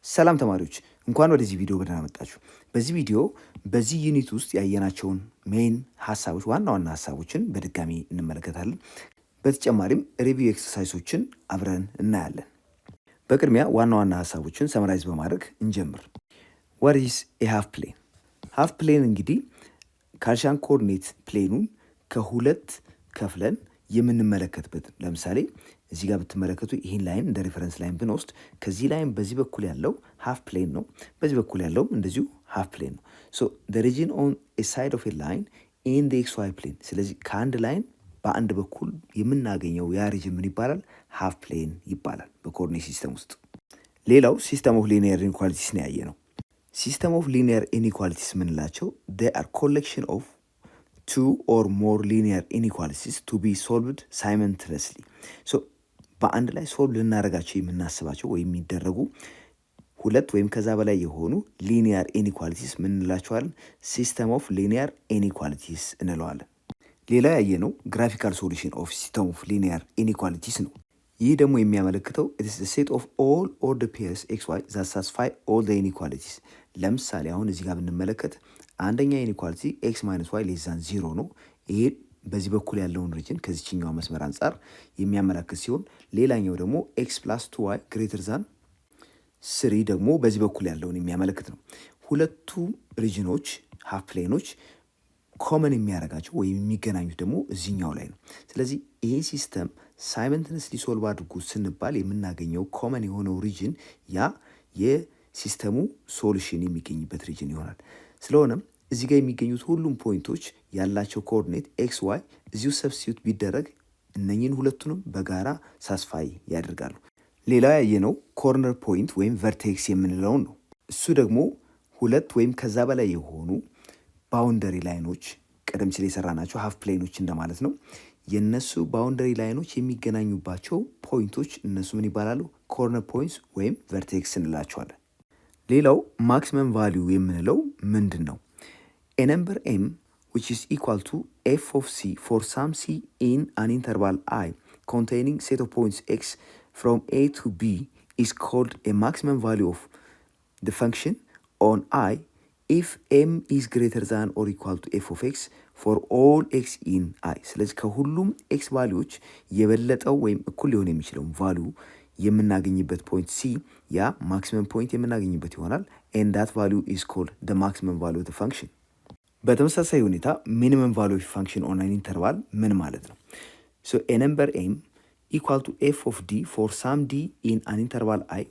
ሰላም ተማሪዎች እንኳን ወደዚህ ቪዲዮ በደህና መጣችሁ። በዚህ ቪዲዮ በዚህ ዩኒት ውስጥ ያየናቸውን ሜን ሀሳቦች ዋና ሀሳቦችን በድጋሚ እንመለከታለን። በተጨማሪም ሪቪው ኤክሰርሳይሶችን አብረን እናያለን። በቅድሚያ ዋና ሀሳቦችን ሰመራይዝ በማድረግ እንጀምር። ዋት ኢዝ ኤ ሃፍ ፕሌን? ሃፍ ፕሌን እንግዲህ ካርሻን ኮኦርዲኔት ፕሌኑን ከሁለት ከፍለን የምንመለከትበት ለምሳሌ እዚህ ጋር ብትመለከቱ ይህን ላይን እንደ ሪፈረንስ ላይን ብንወስድ ከዚህ ላይን በዚህ በኩል ያለው ሃፍ ፕሌን ነው፣ በዚህ በኩል ያለውም እንደዚሁ ሃፍ ፕሌን ነው። ሶ the region on a side of a line in the xy plane። ስለዚህ ከአንድ ላይን በአንድ በኩል የምናገኘው ያ ሪጅን ምን ይባላል? ሃፍ ፕሌን ይባላል በኮኦርዲኔት ሲስተም ውስጥ። ሌላው ሲስተም ኦፍ ሊኒየር ኢንኢኳሊቲስ ነው ያየ ነው። ሲስተም ኦፍ ሊኒየር ኢንኢኳሊቲስ የምንላቸው they are collection of two or more linear inequalities to be solved simultaneously። ሶ በአንድ ላይ ሶልቭ ልናደርጋቸው የምናስባቸው ወይም የሚደረጉ ሁለት ወይም ከዛ በላይ የሆኑ ሊኒየር ኢኒኳሊቲስ ምን እንላቸዋለን? ሲስተም ኦፍ ሊኒየር ኢኒኳሊቲስ እንለዋለን። ሌላ ያየነው ግራፊካል ሶሉሽን ኦፍ ሲስተም ኦፍ ሊኒየር ኢኒኳሊቲስ ነው። ይህ ደግሞ የሚያመለክተው it is the set of all ordered pairs xy that satisfy all the inequalities። ለምሳሌ አሁን እዚህ ጋር ብንመለከት አንደኛ ኢኒኳሊቲ ኤክስ ማይነስ ዋይ ሌስ ዛን ዚሮ ነው። ይሄ በዚህ በኩል ያለውን ሪጅን ከዚችኛው መስመር አንጻር የሚያመላክት ሲሆን ሌላኛው ደግሞ ኤክስ ፕላስ ቱ ዋይ ግሬተር ዛን ስሪ ደግሞ በዚህ በኩል ያለውን የሚያመለክት ነው። ሁለቱ ሪጅኖች ሃፍ ፕሌኖች ኮመን የሚያደርጋቸው ወይም የሚገናኙት ደግሞ እዚህኛው ላይ ነው። ስለዚህ ይሄ ሲስተም ሳይመንተነስሊ ሶልቭ አድርጉ ስንባል የምናገኘው ኮመን የሆነው ሪጅን ያ የሲስተሙ ሶሉሽን የሚገኝበት ሪጅን ይሆናል። ስለሆነም እዚህ ጋር የሚገኙት ሁሉም ፖይንቶች ያላቸው ኮኦርዲኔት ኤክስ ዋይ እዚሁ ሰብስቲዩት ቢደረግ እነኝን ሁለቱንም በጋራ ሳስፋይ ያደርጋሉ። ሌላው ያየነው ኮርነር ፖይንት ወይም ቨርቴክስ የምንለውን ነው። እሱ ደግሞ ሁለት ወይም ከዛ በላይ የሆኑ ባውንደሪ ላይኖች ቀደም ሲል የሰራናቸው ሃፍ ፕሌኖች እንደማለት ነው። የነሱ ባውንደሪ ላይኖች የሚገናኙባቸው ፖይንቶች እነሱ ምን ይባላሉ? ኮርነር ፖይንትስ ወይም ቨርቴክስ እንላቸዋለን። ሌላው ማክሲመም ቫሊዩ የምንለው ምንድን ነው? A number m which is equal to f of c for some c in an interval I containing set of points x from a to b is called a maximum value of the function on I if m is greater than or equal to f of x for all x in I። ስለዚህ ከሁሉም ኤክስ ቫሊዎች የበለጠው ወይም እኩል ሊሆን የሚችለውን ቫሊዩ የምናገኝበት ፖይንት ሲ ያ ማክሲመም ፖይንት የምናገኝበት ይሆናል። and that value is called the maximum value of the function። በተመሳሳይ ሁኔታ ሚኒመም ቫልዩ ኦፍ ፋንክሽን ኦን አን ኢንተርቫል ምን ማለት ነው? ሶ ኤ ነምበር ኤም ኢኳል ቱ ኤፍ ኦፍ ዲ ፎር ሳም ዲ ኢን አን ኢንተርቫል አይ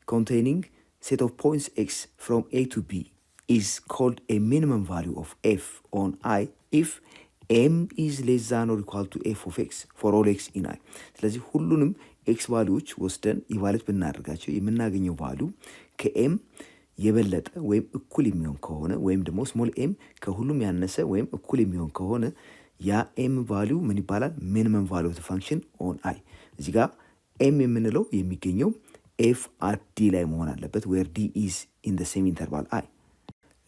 ኮንቴኒንግ ሴት ኦፍ ፖይንትስ ኤክስ ፍሮም ኤ ቱ ቢ ኢዝ ኮልድ ኤ ሚኒመም ቫልዩ ኦፍ ኤፍ ኦን አይ ኢፍ ኤም ኢዝ ሌስ ዛን ኦር ኢኳል ቱ ኤፍ ኦፍ ኤክስ ፎር ኦል ኤክስ ኢን አይ። ስለዚህ ሁሉንም ኤክስ ቫልዩዎች ወስደን ኢቫሉዌት ብናደርጋቸው የምናገኘው ቫልዩ ከኤም የበለጠ ወይም እኩል የሚሆን ከሆነ ወይም ደግሞ ስሞል ኤም ከሁሉም ያነሰ ወይም እኩል የሚሆን ከሆነ ያ ኤም ቫሊዩ ምን ይባላል? ሚኒመም ቫሊዩ ኦፍ ፋንክሽን ኦን አይ። እዚህ ጋር ኤም የምንለው የሚገኘው ኤፍ አት ዲ ላይ መሆን አለበት ዌር ዲ ኢዝ ኢን ዘ ሴም ኢንተርቫል አይ።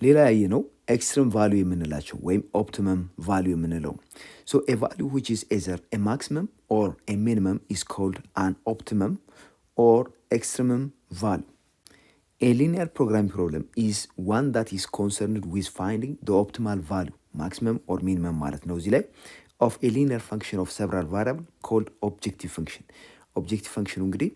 ሌላ ያየነው ኤክስትሪም ቫሊዩ የምንላቸው ወይም ኦፕቲመም ቫሊዩ የምንለው ሶ ኤ ቫሊዩ ዊች ኢዝ ኤዘር ኤ ማክሲመም ኦር ኤ ሚኒመም ኢዝ ኮልድ አን ኦፕቲመም ኦር ኤክስትሪመም ቫሊዩ። A linear programming problem is one that is concerned with finding the optimal value, maximum or minimum ማለት ነው እዚህ ላይ of a linear function of several variable called objective function። objective function እንግዲህ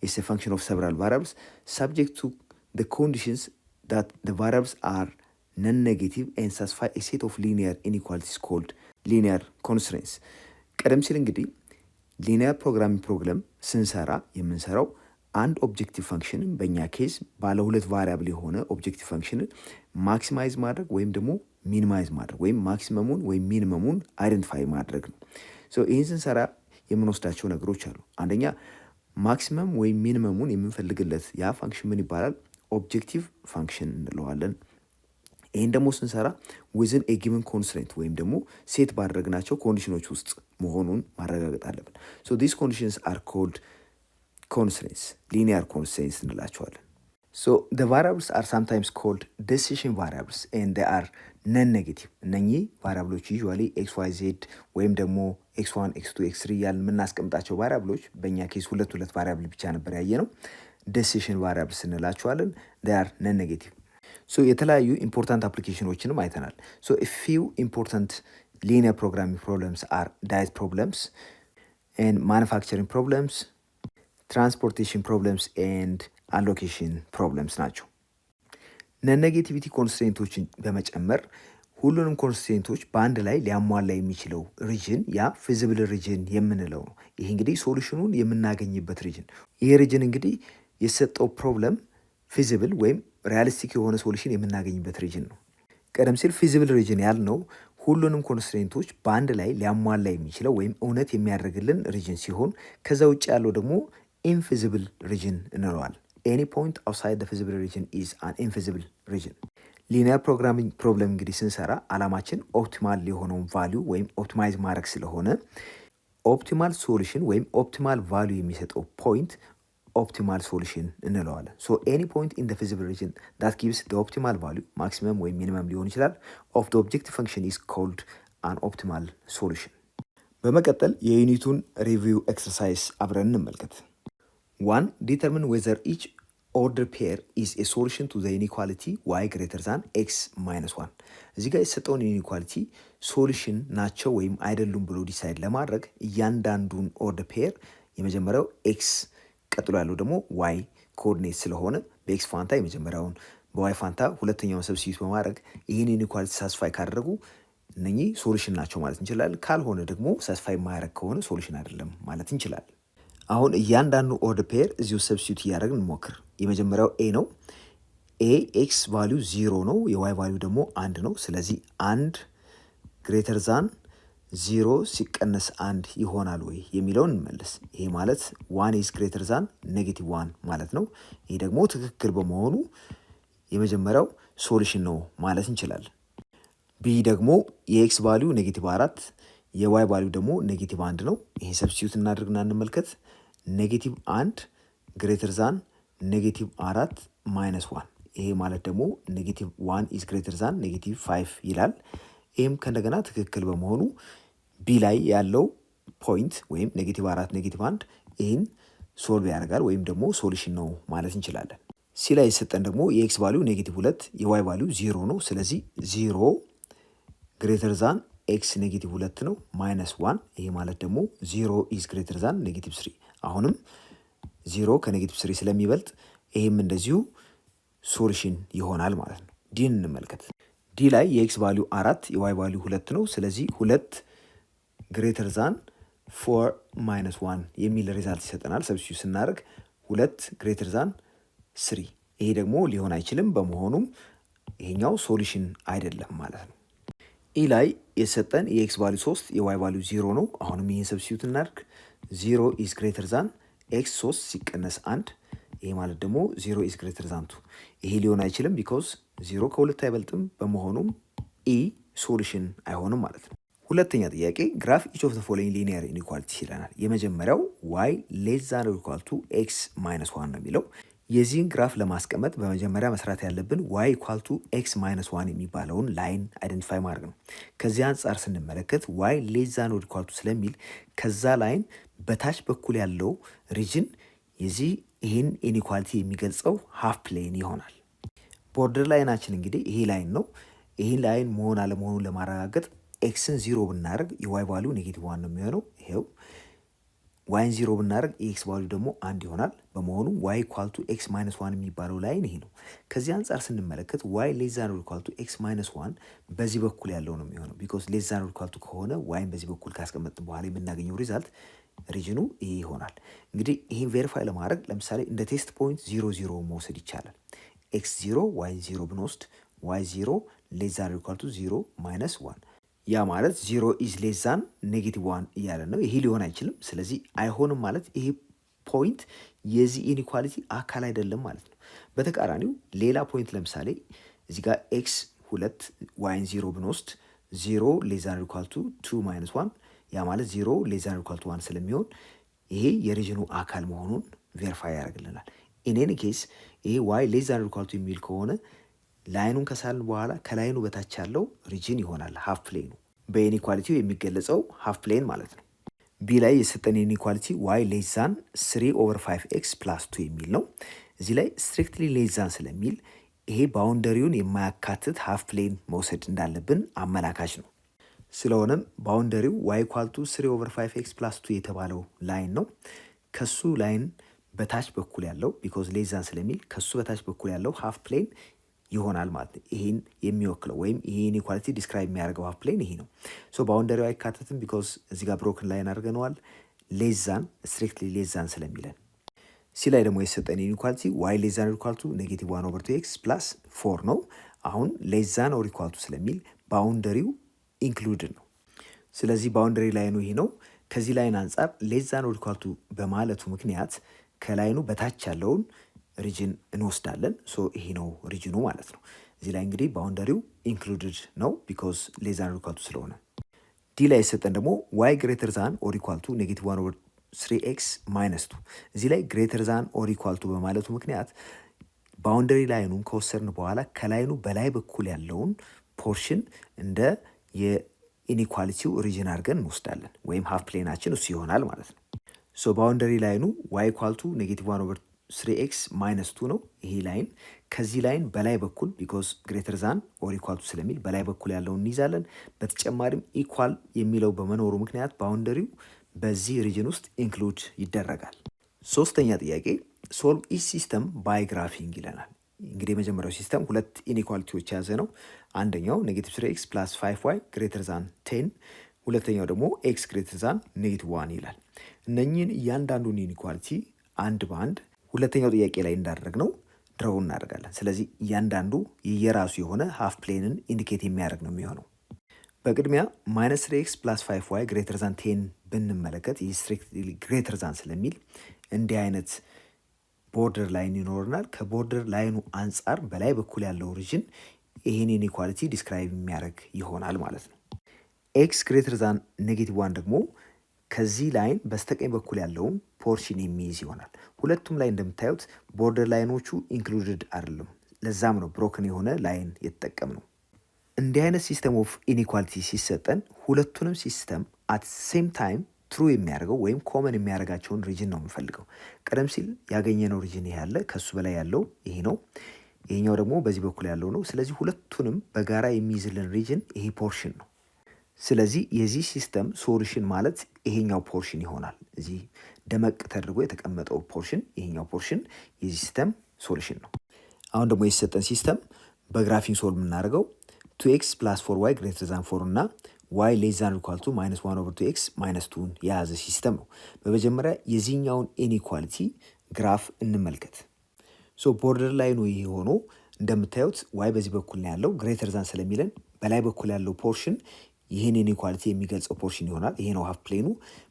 is a function of several variables subject to the conditions that the variables are non-negative and satisfy a set of linear inequalities called linear constraints። ቀደም ሲል እንግዲህ linear programming problem ስንሰራ የምንሰራው አንድ ኦብጀክቲቭ ፈንክሽንን በእኛ ኬዝ ባለ ሁለት ቫሪያብል የሆነ ኦብጀክቲቭ ፈንክሽንን ማክሲማይዝ ማድረግ ወይም ደግሞ ሚኒማይዝ ማድረግ ወይም ማክሲመሙን ወይም ሚኒመሙን አይደንቲፋይ ማድረግ ነው። ሶ ይህን ስንሰራ የምንወስዳቸው ነገሮች አሉ። አንደኛ ማክሲመም ወይም ሚኒመሙን የምንፈልግለት ያ ፋንክሽን ምን ይባላል? ኦብጀክቲቭ ፋንክሽን እንለዋለን። ይህን ደግሞ ስንሰራ ዊዝን ኤ ጊቨን ኮንስትሬንት ወይም ደግሞ ሴት ባደረግናቸው ኮንዲሽኖች ውስጥ መሆኑን ማረጋገጥ አለብን። ሶ ዲስ ኮንዲሽንስ አር ኮልድ constraints, linear constraints እንላቸዋለን። So the variables are sometimes called decision variables and they are non-negative። እነኚህ ቫሪያብሎች usually x y z ወይም ደግሞ x1 x2 x3 ያልን የምናስቀምጣቸው ቫሪያብሎች በእኛ ኬስ ሁለት ቫሪያብል ብቻ ነበር ያየ ነው። ዴሲሽን ቫሪያብልስ እንላቸዋለን። they are non negative። ሶ የተለያዩ ኢምፖርታንት አፕሊኬሽኖችንም አይተናል። ሶ a few important linear programming problems are dice problems and manufacturing problems, transportation problems and allocation problems ናቸው። ነን ኔጌቲቪቲ ኮንስትሬንቶችን በመጨመር ሁሉንም ኮንስትሬንቶች በአንድ ላይ ሊያሟላ የሚችለው ሪጅን ያ ፊዚብል ሪጅን የምንለው ነው። ይህ እንግዲህ ሶሉሽኑን የምናገኝበት ሪጅን። ይሄ ሪጅን እንግዲህ የሰጠው ፕሮብለም ፊዚብል ወይም ሪያሊስቲክ የሆነ ሶሉሽን የምናገኝበት ሪጅን ነው። ቀደም ሲል ፊዚብል ሪጅን ያልነው ሁሉንም ኮንስትሬንቶች በአንድ ላይ ሊያሟላ የሚችለው ወይም እውነት የሚያደርግልን ሪጅን ሲሆን ከዛ ውጭ ያለው ደግሞ ኢንፊዚብል ሪጅን እንለዋል። ኤኒ ፖይንት አውትሳይድ ዘ ፊዚብል ሪጅን ኢዝ አን ኢንፊዚብል ሪጅን። ሊኒየር ፕሮግራሚንግ ፕሮብለም እንግዲህ ስንሰራ አላማችን ኦፕቲማል የሆነውን ቫሊዩ ወይም ኦፕቲማይዝ ማድረግ ስለሆነ ኦፕቲማል ሶሉሽን ወይም ኦፕቲማል ቫሊዩ የሚሰጠው ፖይንት ኦፕቲማል ሶሉሽን እንለዋለን። ሶ ኤኒ ፖይንት ኢን ዘ ፊዚብል ሪጅን ዳት ጊቭስ ዘ ኦፕቲማል ቫሊዩ ማክሲመም ወይም ሚኒመም ሊሆን ይችላል ኦፍ ዘ ኦብጀክቲቭ ፈንክሽን ኢዝ ኮልድ አን ኦፕቲማል ሶሉሽን። በመቀጠል የዩኒቱን ሪቪው ኤክሰርሳይዝ አብረን እንመልከት። 1. Determine whether each order pair is a solution to the inequality y greater than x minus 1። እዚህ ጋር የሰጠውን ኢኒኳሊቲ ሶሉሽን ናቸው ወይም አይደሉም ብሎ ዲሳይድ ለማድረግ እያንዳንዱን ኦርደር ፔር የመጀመሪያው ኤክስ ቀጥሎ ያለው ደግሞ ዋይ ኮኦርዲኔት ስለሆነ በኤክስ ፋንታ የመጀመሪያውን በዋይ ፋንታ ሁለተኛውን ሰብስቲዩት በማድረግ ይህን ኢኒኳሊቲ ሳስፋይ ካደረጉ እነኚህ ሶሉሽን ናቸው ማለት እንችላለን። ካልሆነ ደግሞ ሳስፋይ የማያደርግ ከሆነ ሶሉሽን አይደለም ማለት እንችላለን። አሁን እያንዳንዱ ኦርደር ፔር እዚሁ ሰብስቲዩት እያደረግን እንሞክር። የመጀመሪያው ኤ ነው። ኤ ኤክስ ቫሊዩ 0 ነው፣ የዋይ ቫሊዩ ደግሞ 1 ነው። ስለዚህ 1 ግሬተር ዛን 0 ሲቀነስ 1 ይሆናል ወይ የሚለውን እንመልስ። ይሄ ማለት 1 ኢዝ ግሬተር ዛን ኔጌቲቭ 1 ማለት ነው። ይሄ ደግሞ ትክክል በመሆኑ የመጀመሪያው ሶሉሽን ነው ማለት እንችላለን። ቢ ደግሞ የኤክስ ቫሊዩ ኔጌቲቭ 4 የዋይ ቫሊዩ ደግሞ ኔጌቲቭ 1 ነው። ይሄ ሰብስቲዩት እናድርግና እንመልከት። ኔጌቲቭ 1 ግሬተር ዛን ኔጌቲቭ 4 ማይነስ 1 ይሄ ማለት ደግሞ ኔጌቲቭ 1 ኢዝ ግሬተር ዛን ኔጌቲቭ 5 ይላል። ይህም ከእንደገና ትክክል በመሆኑ ቢ ላይ ያለው ፖይንት ወይም ኔጌቲቭ 4 ኔጌቲቭ 1 ይህን ሶልቭ ያደርጋል ወይም ደግሞ ሶሉሽን ነው ማለት እንችላለን። ሲ ላይ የሰጠን ደግሞ የኤክስ ቫሊዩ ኔጌቲቭ 2 የዋይ ቫሊዩ 0 ነው። ስለዚህ 0 ግሬተር ዛን ኤክስ ኔጌቲቭ 2 ነው ማይነስ 1 ይሄ ማለት ደግሞ 0 ኢዝ ግሬተር ዛን ኔጌቲቭ 3 አሁንም 0 ከኔጌቲቭ 3 ስለሚበልጥ ይሄም እንደዚሁ ሶሉሽን ይሆናል ማለት ነው። ዲን እንመልከት። ዲ ላይ የኤክስ ቫሊዩ 4 የዋይ ቫሊዩ 2 ነው። ስለዚህ 2 ግሬተር ዛን 4 ማይነስ 1 የሚል ሪዛልት ይሰጠናል። ሰብስቲዩት ስናደርግ 2 ግሬተር ዛን 3 ይሄ ደግሞ ሊሆን አይችልም። በመሆኑም ይሄኛው ሶሉሽን አይደለም ማለት ነው። ኢ ላይ የሰጠን የኤክስ ቫሊዩ 3 የዋይ ቫሊዩ 0 ነው። አሁንም ይህን ሰብስቲዩት እናድርግ። 0 ኢዝ ግሬተር ዛን ኤክስ 3 ሲቀነስ 1 ይሄ ማለት ደግሞ 0 ኢዝ ግሬተር ዛን 2 ይሄ ሊሆን አይችልም ቢኮዝ 0 ከሁለት አይበልጥም። በመሆኑም ኢ ሶሉሽን አይሆንም ማለት ነው። ሁለተኛ ጥያቄ ግራፍ ኢች ኦፍ ዘ ፎሎዊንግ ሊኒየር ኢንኢኳሊቲስ ይለናል። የመጀመሪያው ዋይ ሌስ ዛን ኦር ኢኳል ቱ ኤክስ ማይነስ 1 ነው የሚለው። የዚህን ግራፍ ለማስቀመጥ በመጀመሪያ መስራት ያለብን ዋይ ኢኳል ቱ ኤክስ ማይነስ 1 የሚባለውን ላይን አይደንቲፋይ ማድረግ ነው። ከዚህ አንጻር ስንመለከት ዋይ ሌስ ዛን ኦር ኢኳል ቱ ስለሚል ከዛ ላይን በታች በኩል ያለው ሪጅን የዚህ ይህን ኢኒኳሊቲ የሚገልጸው ሃፍ ፕሌን ይሆናል። ቦርደር ላይናችን እንግዲህ ይሄ ላይን ነው። ይህን ላይን መሆን አለመሆኑን ለማረጋገጥ ኤክስን 0 ብናደርግ የዋይ ቫሊዩ ኔጌቲቭ 1 ነው የሚሆነው። ይሄው ዋይን 0 ብናደርግ የኤክስ ቫሊዩ ደግሞ 1 ይሆናል። በመሆኑ ዋይ ኢኳል ቱ ኤክስ ማይነስ 1 የሚባለው ላይን ይሄ ነው። ከዚህ አንጻር ስንመለከት ዋይ ሌስ ዛን ኦር ኢኳል ቱ ኤክስ ማይነስ 1 በዚህ በኩል ያለው ነው የሚሆነው። ቢኮዝ ሌስ ዛን ኦር ኢኳል ቱ ከሆነ ዋይን በዚህ በኩል ካስቀመጥን በኋላ የምናገኘው ሪዛልት ሪጅኑ ይሄ ይሆናል። እንግዲህ ይህን ቬሪፋይ ለማድረግ ለምሳሌ እንደ ቴስት ፖይንት 0 0 መውሰድ ይቻላል። ኤክስ 0 ዋይ 0 ብንወስድ ዋይ 0 ሌስ ዛን ኦር ኢኳል ቱ 0 ማይነስ 1 ያ ማለት 0 ኢዝ ሌስ ዛን ኔጌቲቭ 1 እያለ ነው። ይሄ ሊሆን አይችልም። ስለዚህ አይሆንም ማለት ይሄ ፖይንት የዚህ ኢኒኳሊቲ አካል አይደለም ማለት ነው። በተቃራኒው ሌላ ፖይንት ለምሳሌ እዚህ ጋር ኤክስ 2 ዋይን 0 ብንወስድ 0 ሌስ ዛን ኦር ኢኳል ቱ 2 ማይነስ 1 ያ ማለት 0 ሌስ ዛን ኦር ኢኳል ቱ 1 ስለሚሆን ይሄ የሪጅኑ አካል መሆኑን ቬሪፋይ ያደርግልናል። ኢን ኤኒ ኬስ ይሄ ዋይ ሌስ ዛን ኦር ኢኳል ቱ የሚል ከሆነ ላይኑን ከሳልን በኋላ ከላይኑ በታች ያለው ሪጅን ይሆናል ሃፍ ፕሌኑ። በኢኒኳሊቲው የሚገለጸው ሃፍ ፕሌን ማለት ነው። ቢ ላይ የሰጠን ኢኒኳሊቲ ዋይ ሌስ ዛን 3/5x + 2 የሚል ነው። እዚህ ላይ ስትሪክትሊ ሌስ ዛን ስለሚል ይሄ ባውንደሪውን የማያካትት ሀፍ ፕሌን መውሰድ እንዳለብን አመላካች ነው። ስለሆነም ባውንደሪው ዋይ ኢኳል ቱ 3/5x + 2 የተባለው ላይን ነው። ከሱ ላይን በታች በኩል ያለው ቢኮዝ ሌስ ዛን ስለሚል ከሱ በታች በኩል ያለው ሀፍ ፕሌን ይሆናል ማለት ነው። ይሄን የሚወክለው ወይም ይሄ ኢኒኳሊቲ ዲስክራይብ የሚያደርገው ሀፍ ፕሌን ይሄ ነው። ሶ ባውንደሪው አይካተትም ቢኮዝ እዚህ ጋር ብሮክን ላይን አድርገነዋል ሌስ ዛን ስትሪክትሊ ሌስ ዛን ስለሚለን። ሲ ላይ ደግሞ የሰጠን ኢኒኳሊቲ ዋይ ሌስ ዛን ኢኳል ቱ -1/2x + 4 ነው። አሁን ሌስ ዛን ኦር ኢኳል ቱ ስለሚል ባውንደሪው ኢንክሉድድ ነው። ስለዚህ ባውንደሪ ላይኑ ይሄ ነው። ከዚህ ላይን አንጻር ሌስ ዛን ኦር ኢኳል ቱ በማለቱ ምክንያት ከላይኑ በታች ያለውን ሪጅን እንወስዳለን። ሶ ይሄ ነው ሪጅኑ ማለት ነው። እዚህ ላይ እንግዲህ ባውንደሪው ኢንክሉድድ ነው ቢኮዝ ሌስ ዛን ኦር ኢኳል ቱ ስለሆነ። ዲ ላይ የሰጠን ደግሞ ዋይ ግሬተር ዛን ኦር ኢኳል ቱ -1/3x - 2 እዚህ ላይ ግሬተር ዛን ኦር ኢኳል ቱ በማለቱ ምክንያት ባውንደሪ ላይኑን ከወሰድን በኋላ ከላይኑ በላይ በኩል ያለውን ፖርሽን እንደ የኢኒኳሊቲው ሪጅን አድርገን እንወስዳለን ወይም ሀፍ ፕሌናችን እሱ ይሆናል ማለት ነው። ሶ ባውንደሪ ላይኑ ዋይ ኢኳል ቱ -1/3x - 2 ነው። ይሄ ላይን ከዚህ ላይን በላይ በኩል ቢኮዝ ግሬተር ዛን ኦር ኢኳል ቱ ስለሚል በላይ በኩል ያለውን እንይዛለን። በተጨማሪም ኢኳል የሚለው በመኖሩ ምክንያት ባውንደሪው በዚህ ሪጅን ውስጥ ኢንክሉድ ይደረጋል። ሶስተኛ ጥያቄ ሶልቭ ኢች ሲስተም ባይ ግራፊንግ ይለናል። እንግዲህ የመጀመሪያው ሲስተም ሁለት ኢኒኳሊቲዎች የያዘ ነው። አንደኛው -3x + 5y ግሬተር ዛን 10፣ ሁለተኛው ደግሞ x ግሬተር ዛን -1 ይላል። እነኚህን እያንዳንዱን ኢኒኳሊቲ አንድ በአንድ ሁለተኛው ጥያቄ ላይ እንዳደረግነው ድረው እናደርጋለን። ስለዚህ እያንዳንዱ የየራሱ የሆነ ሀፍ ፕሌንን ኢንዲኬት የሚያደርግ ነው የሚሆነው። በቅድሚያ -3x + 5y ግሬተር ዛን 10 ብንመለከት ይህ ስትሪክትሊ ግሬተር ዛን ስለሚል እንዲህ አይነት ቦርደር ላይን ይኖረናል። ከቦርደር ላይኑ አንጻር በላይ በኩል ያለው ሪጅን ይህን ኢኒኳሊቲ ዲስክራይብ የሚያደርግ ይሆናል ማለት ነው። ኤክስ ግሬተር ዛን -1 ደግሞ ከዚህ ላይን በስተቀኝ በኩል ያለውን ፖርሽን የሚይዝ ይሆናል። ሁለቱም ላይ እንደምታዩት ቦርደር ላይኖቹ ኢንክሉድድ አይደለም። ለዛም ነው ብሮክን የሆነ ላይን የተጠቀም ነው። እንዲህ አይነት ሲስተም ኦፍ ኢኒኳሊቲ ሲሰጠን ሁለቱንም ሲስተም አት ሴም ታይም ትሩ የሚያደርገው ወይም ኮመን የሚያደርጋቸውን ሪጅን ነው የምፈልገው። ቀደም ሲል ያገኘነው ሪጅን ይሄ ያለ ከሱ በላይ ያለው ይሄ ነው። ይሄኛው ደግሞ በዚህ በኩል ያለው ነው። ስለዚህ ሁለቱንም በጋራ የሚይዝልን ሪጅን ይሄ ፖርሽን ነው። ስለዚህ የዚህ ሲስተም ሶሉሽን ማለት ይሄኛው ፖርሽን ይሆናል። እዚህ ደመቅ ተደርጎ የተቀመጠው ፖርሽን ይሄኛው ፖርሽን የዚህ ሲስተም ሶሉሽን ነው። አሁን ደግሞ የተሰጠን ሲስተም በግራፊንግ ሶልቭ የምናደርገው 2x + 4y ግሬተር ዛን 4 እና y ሌስ ዛን ኢኳል ቱ -1/2x - 2ን የያዘ ሲስተም ነው። በመጀመሪያ የዚህኛውን ኢኒኳሊቲ ግራፍ እንመልከት። ሶ ቦርደር ላይኑ ይሄ ሆኖ እንደምታዩት y በዚህ በኩል ነው ያለው ግሬተር ዛን ስለሚለን በላይ በኩል ያለው ፖርሽን ይህን ኢኒኳሊቲ የሚገልጸው ፖርሽን ይሆናል። ይሄ ነው ሀፍ ፕሌኑ።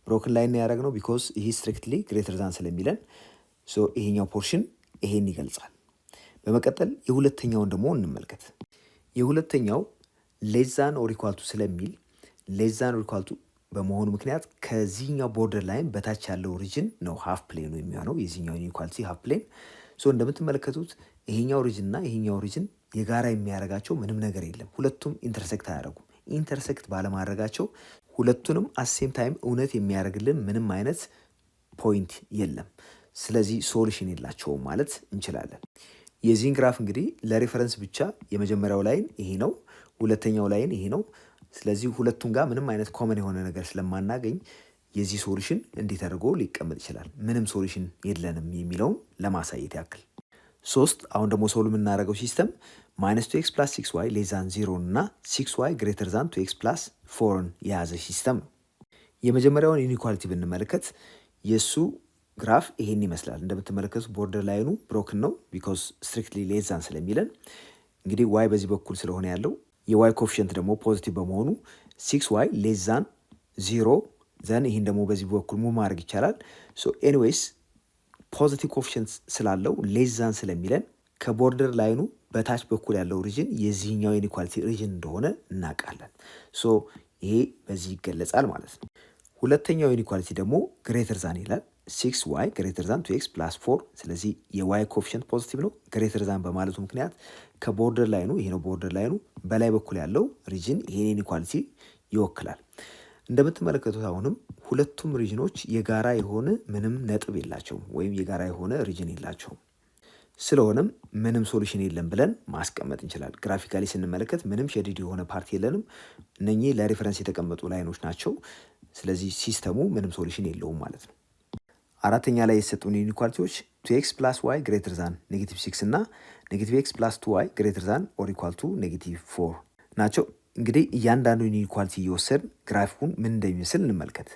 ብሮክን ላይን ያደረግነው ቢኮዝ ይሄ ስትሪክትሊ ግሬተር ዛን ስለሚለን ሶ ይሄኛው ፖርሽን ይሄን ይገልጻል። በመቀጠል የሁለተኛውን ደግሞ እንመልከት። የሁለተኛው ሌስ ዛን ኦር ኢኳል ቱ ስለሚል ሌስ ዛን ኦር ኢኳል ቱ በመሆኑ ምክንያት ከዚህኛው ቦርደር ላይን በታች ያለው ሪጅን ነው ሀፍ ፕሌኑ የሚሆነው የዚህኛው ኢኒኳሊቲ ሀፍ ፕሌን። ሶ እንደምትመለከቱት ይሄኛው ሪጅን እና ይሄኛው ሪጅን የጋራ የሚያደርጋቸው ምንም ነገር የለም። ሁለቱም ኢንተርሴክት አያደርጉም። ኢንተርሴክት ባለማድረጋቸው ሁለቱንም አሴም ታይም እውነት የሚያደርግልን ምንም አይነት ፖይንት የለም። ስለዚህ ሶሉሽን የላቸውም ማለት እንችላለን። የዚህን ግራፍ እንግዲህ ለሬፈረንስ ብቻ የመጀመሪያው ላይን ይሄ ነው፣ ሁለተኛው ላይን ይሄ ነው። ስለዚህ ሁለቱም ጋር ምንም አይነት ኮመን የሆነ ነገር ስለማናገኝ የዚህ ሶሉሽን እንዴት አድርጎ ሊቀመጥ ይችላል? ምንም ሶሉሽን የለንም የሚለውን ለማሳየት ያክል። አሁን ደግሞ ሶልቭ የምናደርገው ሲስተም -2x + 6y ሌስ ዛን 0 እና 6y ግሬተር ዛን 2x + 4ን የያዘ ሲስተም ነው። የመጀመሪያውን ኢኒኳሊቲ ብንመለከት የእሱ ግራፍ ይሄን ይመስላል። እንደምትመለከቱት ቦርደር ላይኑ ብሮክን ነው ቢኮዝ ስትሪክትሊ ሌስ ዛን ስለሚለን። እንግዲህ ዋይ በዚህ በኩል ስለሆነ ያለው የዋይ ኮፊሽንት ደግሞ ፖዚቲቭ በመሆኑ 6y ሌስ ዛን 0 ዘን ይህን ደግሞ በዚህ በኩል ሙቭ ማድረግ ይቻላል። ሶ ኤኒዌይስ ፖዚቲቭ ኮፊሽንት ስላለው ሌስ ዛን ስለሚለን ከቦርደር ላይኑ በታች በኩል ያለው ሪጅን የዚህኛው ኢኒኳሊቲ ሪጅን እንደሆነ እናውቃለን። ሶ ይሄ በዚህ ይገለጻል ማለት ነው። ሁለተኛው ኢኒኳሊቲ ደግሞ ግሬተር ዛን ይላል 6y ግሬተር ዛን 2x + 4። ስለዚህ የዋይ ኮፊሽንት ፖዚቲቭ ነው። ግሬተር ዛን በማለቱ ምክንያት ከቦርደር ላይኑ ይሄ ነው ቦርደር ላይኑ በላይ በኩል ያለው ሪጅን ይሄን ኢኒኳሊቲ ይወክላል። እንደምትመለከቱት አሁንም ሁለቱም ሪጅኖች የጋራ የሆነ ምንም ነጥብ የላቸውም ወይም የጋራ የሆነ ሪጅን የላቸውም። ስለሆነም ምንም ሶሉሽን የለም ብለን ማስቀመጥ እንችላለን። ግራፊካሊ ስንመለከት ምንም ሼዲድ የሆነ ፓርቲ የለንም። እነኚህ ለሪፈረንስ የተቀመጡ ላይኖች ናቸው። ስለዚህ ሲስተሙ ምንም ሶሉሽን የለውም ማለት ነው። አራተኛ ላይ የተሰጡን ኢኒኳሊቲዎች 2x + y ግሬተር ዛን -6 እና -x + 2y ግሬተር ዛን ኦር ኢኳል ቱ -4 ናቸው። እንግዲህ እያንዳንዱ ኢኒኳሊቲ እየወሰድን ግራፉን ምን እንደሚመስል እንመልከት።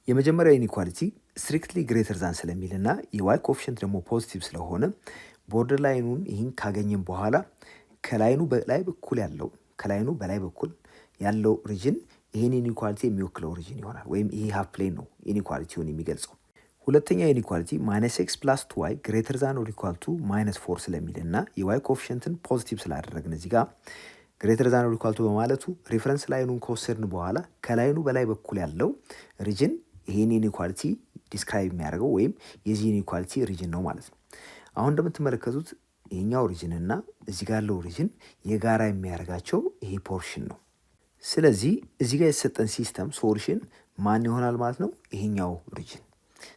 የመጀመሪያው ኢኒኳሊቲ ስትሪክትሊ ግሬተር ዛን ስለሚል እና የዋይ ኮኤፊሽንት ደግሞ ፖዚቲቭ ስለሆነ ቦርደር ላይኑን ይህን ካገኘን በኋላ ከላይኑ በላይ በኩል ያለው ሪጅን ይህን ኢኒኳሊቲ የሚወክለው ሪጅን ይሆናል። ወይም ይሄ ሀፍ ፕሌን ነው ኢኒኳሊቲውን የሚገልጸው። ሁለተኛ ኢኒኳሊቲ -x + 2y ግሬተር ዛን ኦር ኢኳል ቱ -4 ስለሚል እና የዋይ ኮኤፊሽንትን ፖዚቲቭ ስላደረግን እዚህ ጋር ግሬተር ዛን ኦር ኢኳል ቱ በማለቱ ሪፈረንስ ላይኑን ከወሰድን በኋላ ከላይኑ በላይ በኩል ያለው ሪጅን ይህን ኢኒኳሊቲ ዲስክራይብ የሚያደርገው ወይም የዚህ ኢኒኳሊቲ ሪጅን ነው ማለት ነው። አሁን እንደምትመለከቱት ይሄኛው ሪጅን እና እዚህ ጋር ያለው ሪጅን የጋራ የሚያደርጋቸው ይሄ ፖርሽን ነው። ስለዚህ እዚህ ጋር የተሰጠን ሲስተም ሶሉሽን ማን ይሆናል ማለት ነው? ይሄኛው ሪጅን።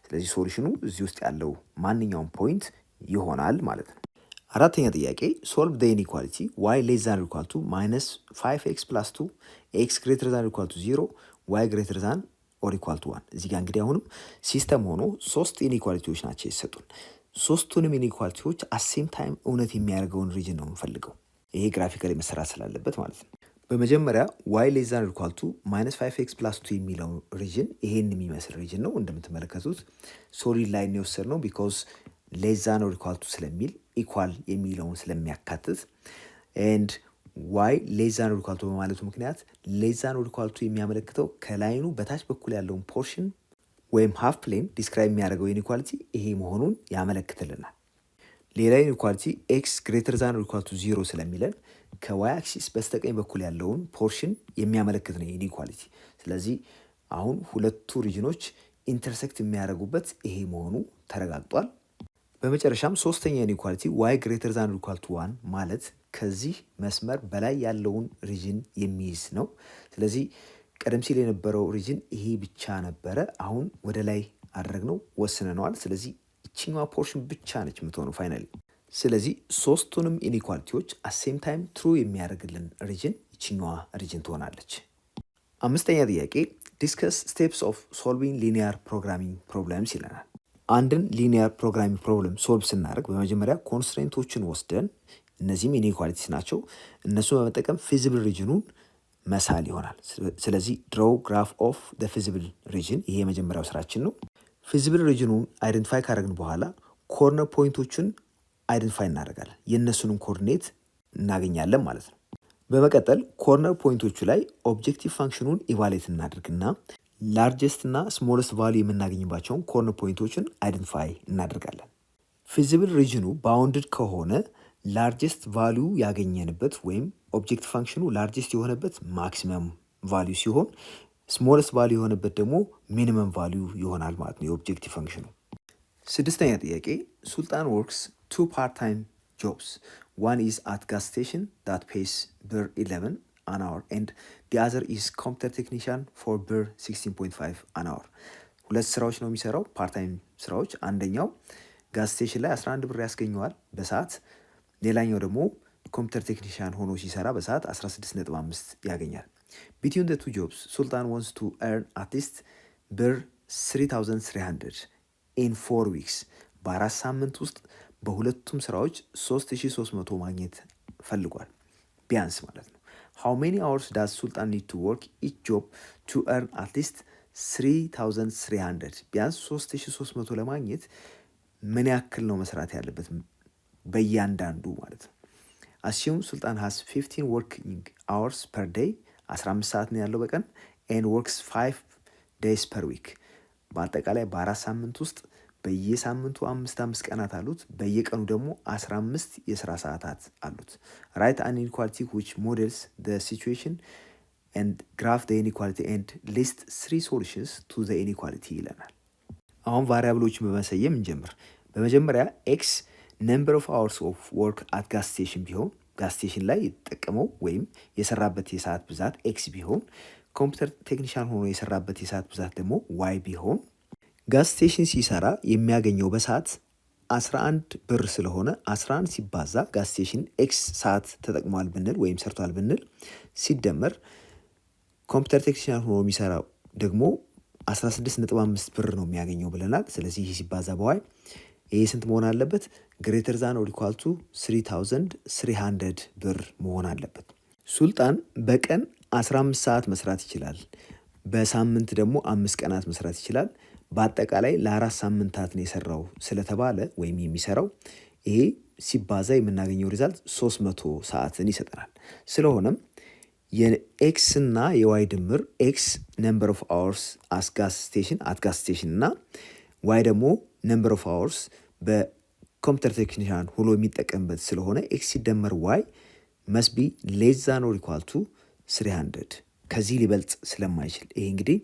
ስለዚህ ሶሉሽኑ እዚህ ውስጥ ያለው ማንኛውም ፖይንት ይሆናል ማለት ነው። አራተኛ ጥያቄ ሶልቭ ዘ ኢኒኳሊቲ y ሌስ ዛን ኢኳል ቱ -5x + 2 x ግሬተር ዛን ኢኳል ቱ 0 y ግሬተር ዛን ኦር ኢኳል ቱ 1። እዚህ ጋር እንግዲህ አሁንም ሲስተም ሆኖ ሶስት ኢኒኳሊቲዎች ናቸው የሰጡን። ሶስቱንም ኢኒኳሊቲዎች አሴም ታይም እውነት የሚያደርገውን ሪጅን ነው የምፈልገው። ይሄ ግራፊካሊ መሰራት ስላለበት ማለት ነው። በመጀመሪያ y ሌስ ዛን ኢኳል ቱ -5x + 2 የሚለው ሪጅን ይሄን የሚመስል ሪጅን ነው። እንደምትመለከቱት ሶሊድ ላይን የወሰድነው ቢኮዝ ሌስ ዛን ኦር ኢኳል ቱ ስለሚል ኢኳል የሚለውን ስለሚያካትት ኤንድ ዋይ ሌስ ዛን ኦር ኢኳል ቱ በማለቱ ምክንያት ሌስ ዛን ኦር ኢኳል ቱ የሚያመለክተው ከላይኑ በታች በኩል ያለውን ፖርሽን ወይም ሀፍ ፕሌን ዲስክራይብ የሚያደርገው ኢኒኳሊቲ ይሄ መሆኑን ያመለክትልናል። ሌላ ኢኒኳሊቲ ኤክስ ግሬተር ዛን ኦር ኢኳል ቱ 0 ስለሚለን ከዋይ አክሲስ በስተቀኝ በኩል ያለውን ፖርሽን የሚያመለክት ነው ኢኒኳሊቲ። ስለዚህ አሁን ሁለቱ ሪጅኖች ኢንተርሴክት የሚያደርጉበት ይሄ መሆኑ ተረጋግጧል። በመጨረሻም ሶስተኛ ኢኒኳሊቲ ዋይ ግሬተር ዛን ኦር ኢኳል ቱ 1 ማለት ከዚህ መስመር በላይ ያለውን ሪጅን የሚይዝ ነው። ስለዚህ ቀደም ሲል የነበረው ሪጅን ይሄ ብቻ ነበረ። አሁን ወደ ላይ አድረግነው ወስነነዋል። ስለዚህ ይችኛዋ ፖርሽን ብቻ ነች የምትሆነው ፋይናሊ። ስለዚህ ሶስቱንም ኢኒኳሊቲዎች አሴም ታይም ትሩ የሚያደርግልን ሪጅን ይችኛዋ ሪጅን ትሆናለች። አምስተኛ ጥያቄ ዲስከስ ስቴፕስ ኦፍ ሶልቪንግ ሊኒየር ፕሮግራሚንግ ፕሮብለምስ ይለናል። አንድን ሊኒየር ፕሮግራሚንግ ፕሮብለም ሶልቭ ስናደርግ በመጀመሪያ ኮንስትሬንቶችን ወስደን እነዚህም ኢኒኳሊቲስ ናቸው፣ እነሱ በመጠቀም ፊዚብል ሪጅኑን መሳል ይሆናል። ስለዚህ ድሮው ግራፍ ኦፍ ዘ ፊዚብል ሪጅን ይሄ የመጀመሪያው ስራችን ነው። ፊዚብል ሪጅኑን አይደንቲፋይ ካደረግን በኋላ ኮርነር ፖይንቶችን አይደንቲፋይ እናደርጋለን። የእነሱንም ኮኦርዲኔት እናገኛለን ማለት ነው። በመቀጠል ኮርነር ፖይንቶቹ ላይ ኦብጀክቲቭ ፋንክሽኑን ኢቫሉዌት እናደርግና ላርጀስት እና ስሞለስት ቫልዩ የምናገኝባቸውን ኮርነር ፖይንቶችን አይደንቲፋይ እናደርጋለን። ፊዚብል ሪጅኑ ባውንድድ ከሆነ ላርጀስት ቫልዩ ያገኘንበት ወይም ኦብጀክት ፋንክሽኑ ላርጀስት የሆነበት ማክሲመም ቫልዩ ሲሆን ስሞለስት ቫልዩ የሆነበት ደግሞ ሚኒመም ቫልዩ ይሆናል ማለት ነው የኦብጀክቲቭ ፋንክሽኑ። ስድስተኛ ጥያቄ ሱልጣን ወርክስ ቱ ፓርት ታይም ጆብስ ዋን ኢዝ አት ጋስ ስቴሽን ዳት ፔይስ ብር 11 an hour and the other is computer technician for ብር 16.5 an hour። ሁለት ስራዎች ነው የሚሰራው ፓርት ታይም ስራዎች። አንደኛው ጋስ ስቴሽን ላይ 11 ብር ያስገኘዋል በሰዓት፣ ሌላኛው ደግሞ ኮምፒውተር ቴክኒሽያን ሆኖ ሲሰራ በሰዓት 16.5 ያገኛል። ቢትዊን ዘ ቱ ጆብስ ሱልጣን ዋንስ ቱ ኤርን አትሊስት ብር 3300 ኢን 4 ዊክስ። በ4 ሳምንት ውስጥ በሁለቱም ስራዎች 3300 ማግኘት ፈልጓል ቢያንስ ማለት ነው። How many hours does Sultan need to work each job to earn at least 3300? ቢያንስ 3300 ለማግኘት ምን ያክል ነው መስራት ያለበት በእያንዳንዱ ማለት ነው። Assume Sultan has 15 working hours per day 15 ሰዓት ነው ያለው በቀን and works 5 days per week። በአጠቃላይ በ4 ሳምንት ውስጥ በየሳምንቱ 5 ቀናት አሉት፣ በየቀኑ ደግሞ 15 የስራ ሰዓታት አሉት። Write an inequality which models the situation and graph the inequality and list 3 solutions to the inequality ይለናል። አሁን ቫሪያብሎችን በመሰየም እንጀምር። በመጀመሪያ ኤክስ ነምበር ኦፍ አወርስ ኦፍ ወርክ አት ጋስ ስቴሽን ቢሆን ጋስ ስቴሽን ላይ የተጠቀመው ወይም የሰራበት የሰዓት ብዛት ኤክስ ቢሆን ኮምፒውተር ቴክኒሻን ሆኖ የሰራበት የሰዓት ብዛት ደግሞ ዋይ ቢሆን ጋዝ ስቴሽን ሲሰራ የሚያገኘው በሰዓት 11 ብር ስለሆነ 11 ሲባዛ ጋዝ ስቴሽን ኤክስ ሰዓት ተጠቅሟል ብንል ወይም ሰርቷል ብንል ሲደመር ኮምፒውተር ቴክኒሻን ሆኖ የሚሰራው ደግሞ 16.5 ብር ነው የሚያገኘው ብለናል። ስለዚህ ይህ ሲባዛ በዋይ ይህ ስንት መሆን አለበት? ግሬተር ዛን ኦር ኢኳል ቱ 3300 ብር መሆን አለበት። ሱልጣን በቀን 15 ሰዓት መስራት ይችላል። በሳምንት ደግሞ 5 ቀናት መስራት ይችላል። በአጠቃላይ ለ4 ሳምንታት ነው የሰራው ስለተባለ ወይም የሚሰራው ይሄ ሲባዛ የምናገኘው ሪዛልት 300 ሰዓትን ይሰጠናል። ስለሆነም የኤክስ እና የዋይ ድምር ኤክስ ነምበር ኦፍ አወርስ አት ጋዝ ስቴሽን እና ዋይ ደግሞ ነምበር ኦፍ አወርስ በኮምፒውተር ቴክኒሻን ሆኖ የሚጠቀምበት ስለሆነ ኤክስ ሲደመር ዋይ መስቢ ሌስ ዛን ኦር ኢኳል ቱ 300 ከዚህ ሊበልጥ ስለማይችል ይሄ እንግዲህ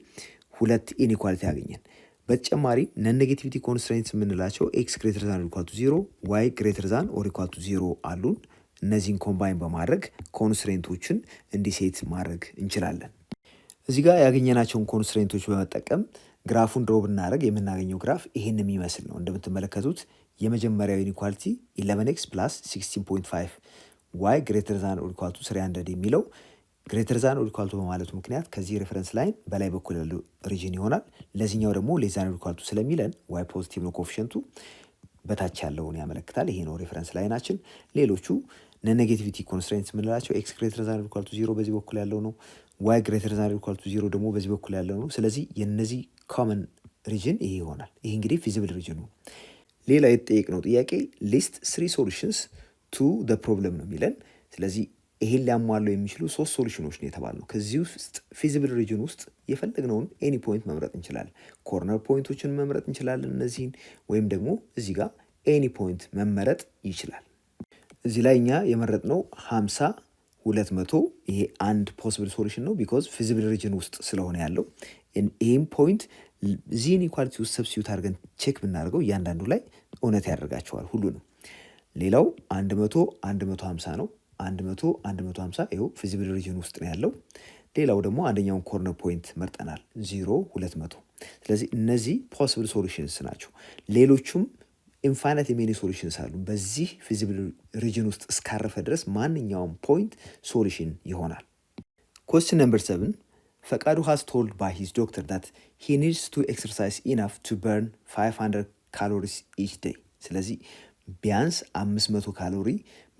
ሁለት ኢንኢኳሊቲ ያገኘን። በተጨማሪ ነን ኔጌቲቪቲ ኮንስትሬንትስ የምንላቸው ኤክስ ግሬተር ዛን ኦር ኢኳል ቱ 0 ዋይ ግሬተር ዛን ኦር ኢኳል ቱ 0 አሉን። እነዚህን ኮምባይን በማድረግ ኮንስትሬንቶችን እንዲሴት ማድረግ እንችላለን። እዚህ ጋር ያገኘናቸውን ኮንስትሬንቶች በመጠቀም ግራፉን ድሮ ብናደርግ የምናገኘው ግራፍ ይህን የሚመስል ነው። እንደምትመለከቱት የመጀመሪያው ኢንኢኳሊቲ 11x ፕላስ 16.5 ዋይ ግሬተር ዛን ኦር ኢኳል ቱ 300 የሚለው ግሬተር ዛን ኦር ኢኳል ቱ በማለቱ ምክንያት ከዚህ ሬፈረንስ ላይን በላይ በኩል ያለው ሪጅን ይሆናል። ለዚህኛው ደግሞ ሌስ ዛን ኦር ኢኳል ቱ ስለሚለን ዋይ ፖዚቲቭ ነው ኮፊሽንቱ በታች ያለውን ያመለክታል። ይሄ ነው ሬፈረንስ ላይናችን። ሌሎቹ ነኔጌቲቪቲ ኮንስትሬንትስ የምንላቸው ኤክስ ግሬተር ዛን ኦር ኢኳል ቱ 0 በዚህ በኩል ያለው ነው። ዋይ ግሬተር ዛን ኦር ኢኳል ቱ 0 ደግሞ በዚህ በኩል ያለው ነው። ስለዚህ የነዚህ ኮመን ሪጅን ይሄ ይሆናል። ይሄ እንግዲህ ፊዚብል ሪጅን ነው። ሌላ የተጠየቅነው ጥያቄ ሊስት 3 ሶሉሽንስ ቱ ዘ ፕሮብለም ነው የሚለን። ስለዚህ ይሄን ሊያሟሉ የሚችሉ 3 ሶሉሽኖች ነው የተባልነው። ከዚህ ውስጥ ፊዚብል ሪጅን ውስጥ የፈለግነውን ኤኒ ፖይንት መምረጥ እንችላለን። ኮርነር ፖይንቶችን መምረጥ እንችላለን እነዚህን፣ ወይም ደግሞ እዚህ ጋር ኤኒ ፖይንት መመረጥ ይችላል። እዚህ ላይ እኛ የመረጥነው 50 200 ይሄ አንድ ፖሲብል ሶሉሽን ነው ቢኮዝ ፊዚብል ሪጅን ውስጥ ስለሆነ ያለው። ይህም ፖይንት እዚህ ኢንኢኳሊቲ ውስጥ ሰብስቲዩት አድርገን ቼክ ብናደርገው እያንዳንዱ ላይ እውነት ያደርጋቸዋል ሁሉንም። ሌላው 100 150 ነው። 100 150 ይኸው ፊዚብል ሪጅን ውስጥ ነው ያለው። ሌላው ደግሞ አንደኛውን ኮርነር ፖይንት መርጠናል 0 200። ስለዚህ እነዚህ ፖሲብል ሶሉሽንስ ናቸው። ሌሎቹም ኢንፋይናይት የሜኒ ሶሉሽንስ አሉ። በዚህ ፊዚብል ሪጅን ውስጥ እስካረፈ ድረስ ማንኛውም ፖይንት ሶሉሽን ይሆናል። ኮስችን ነምበር 7 ፈቃዱ has told by his doctor that he needs to exercise enough to burn 500 calories each day። ስለዚህ ቢያንስ 500 ካሎሪ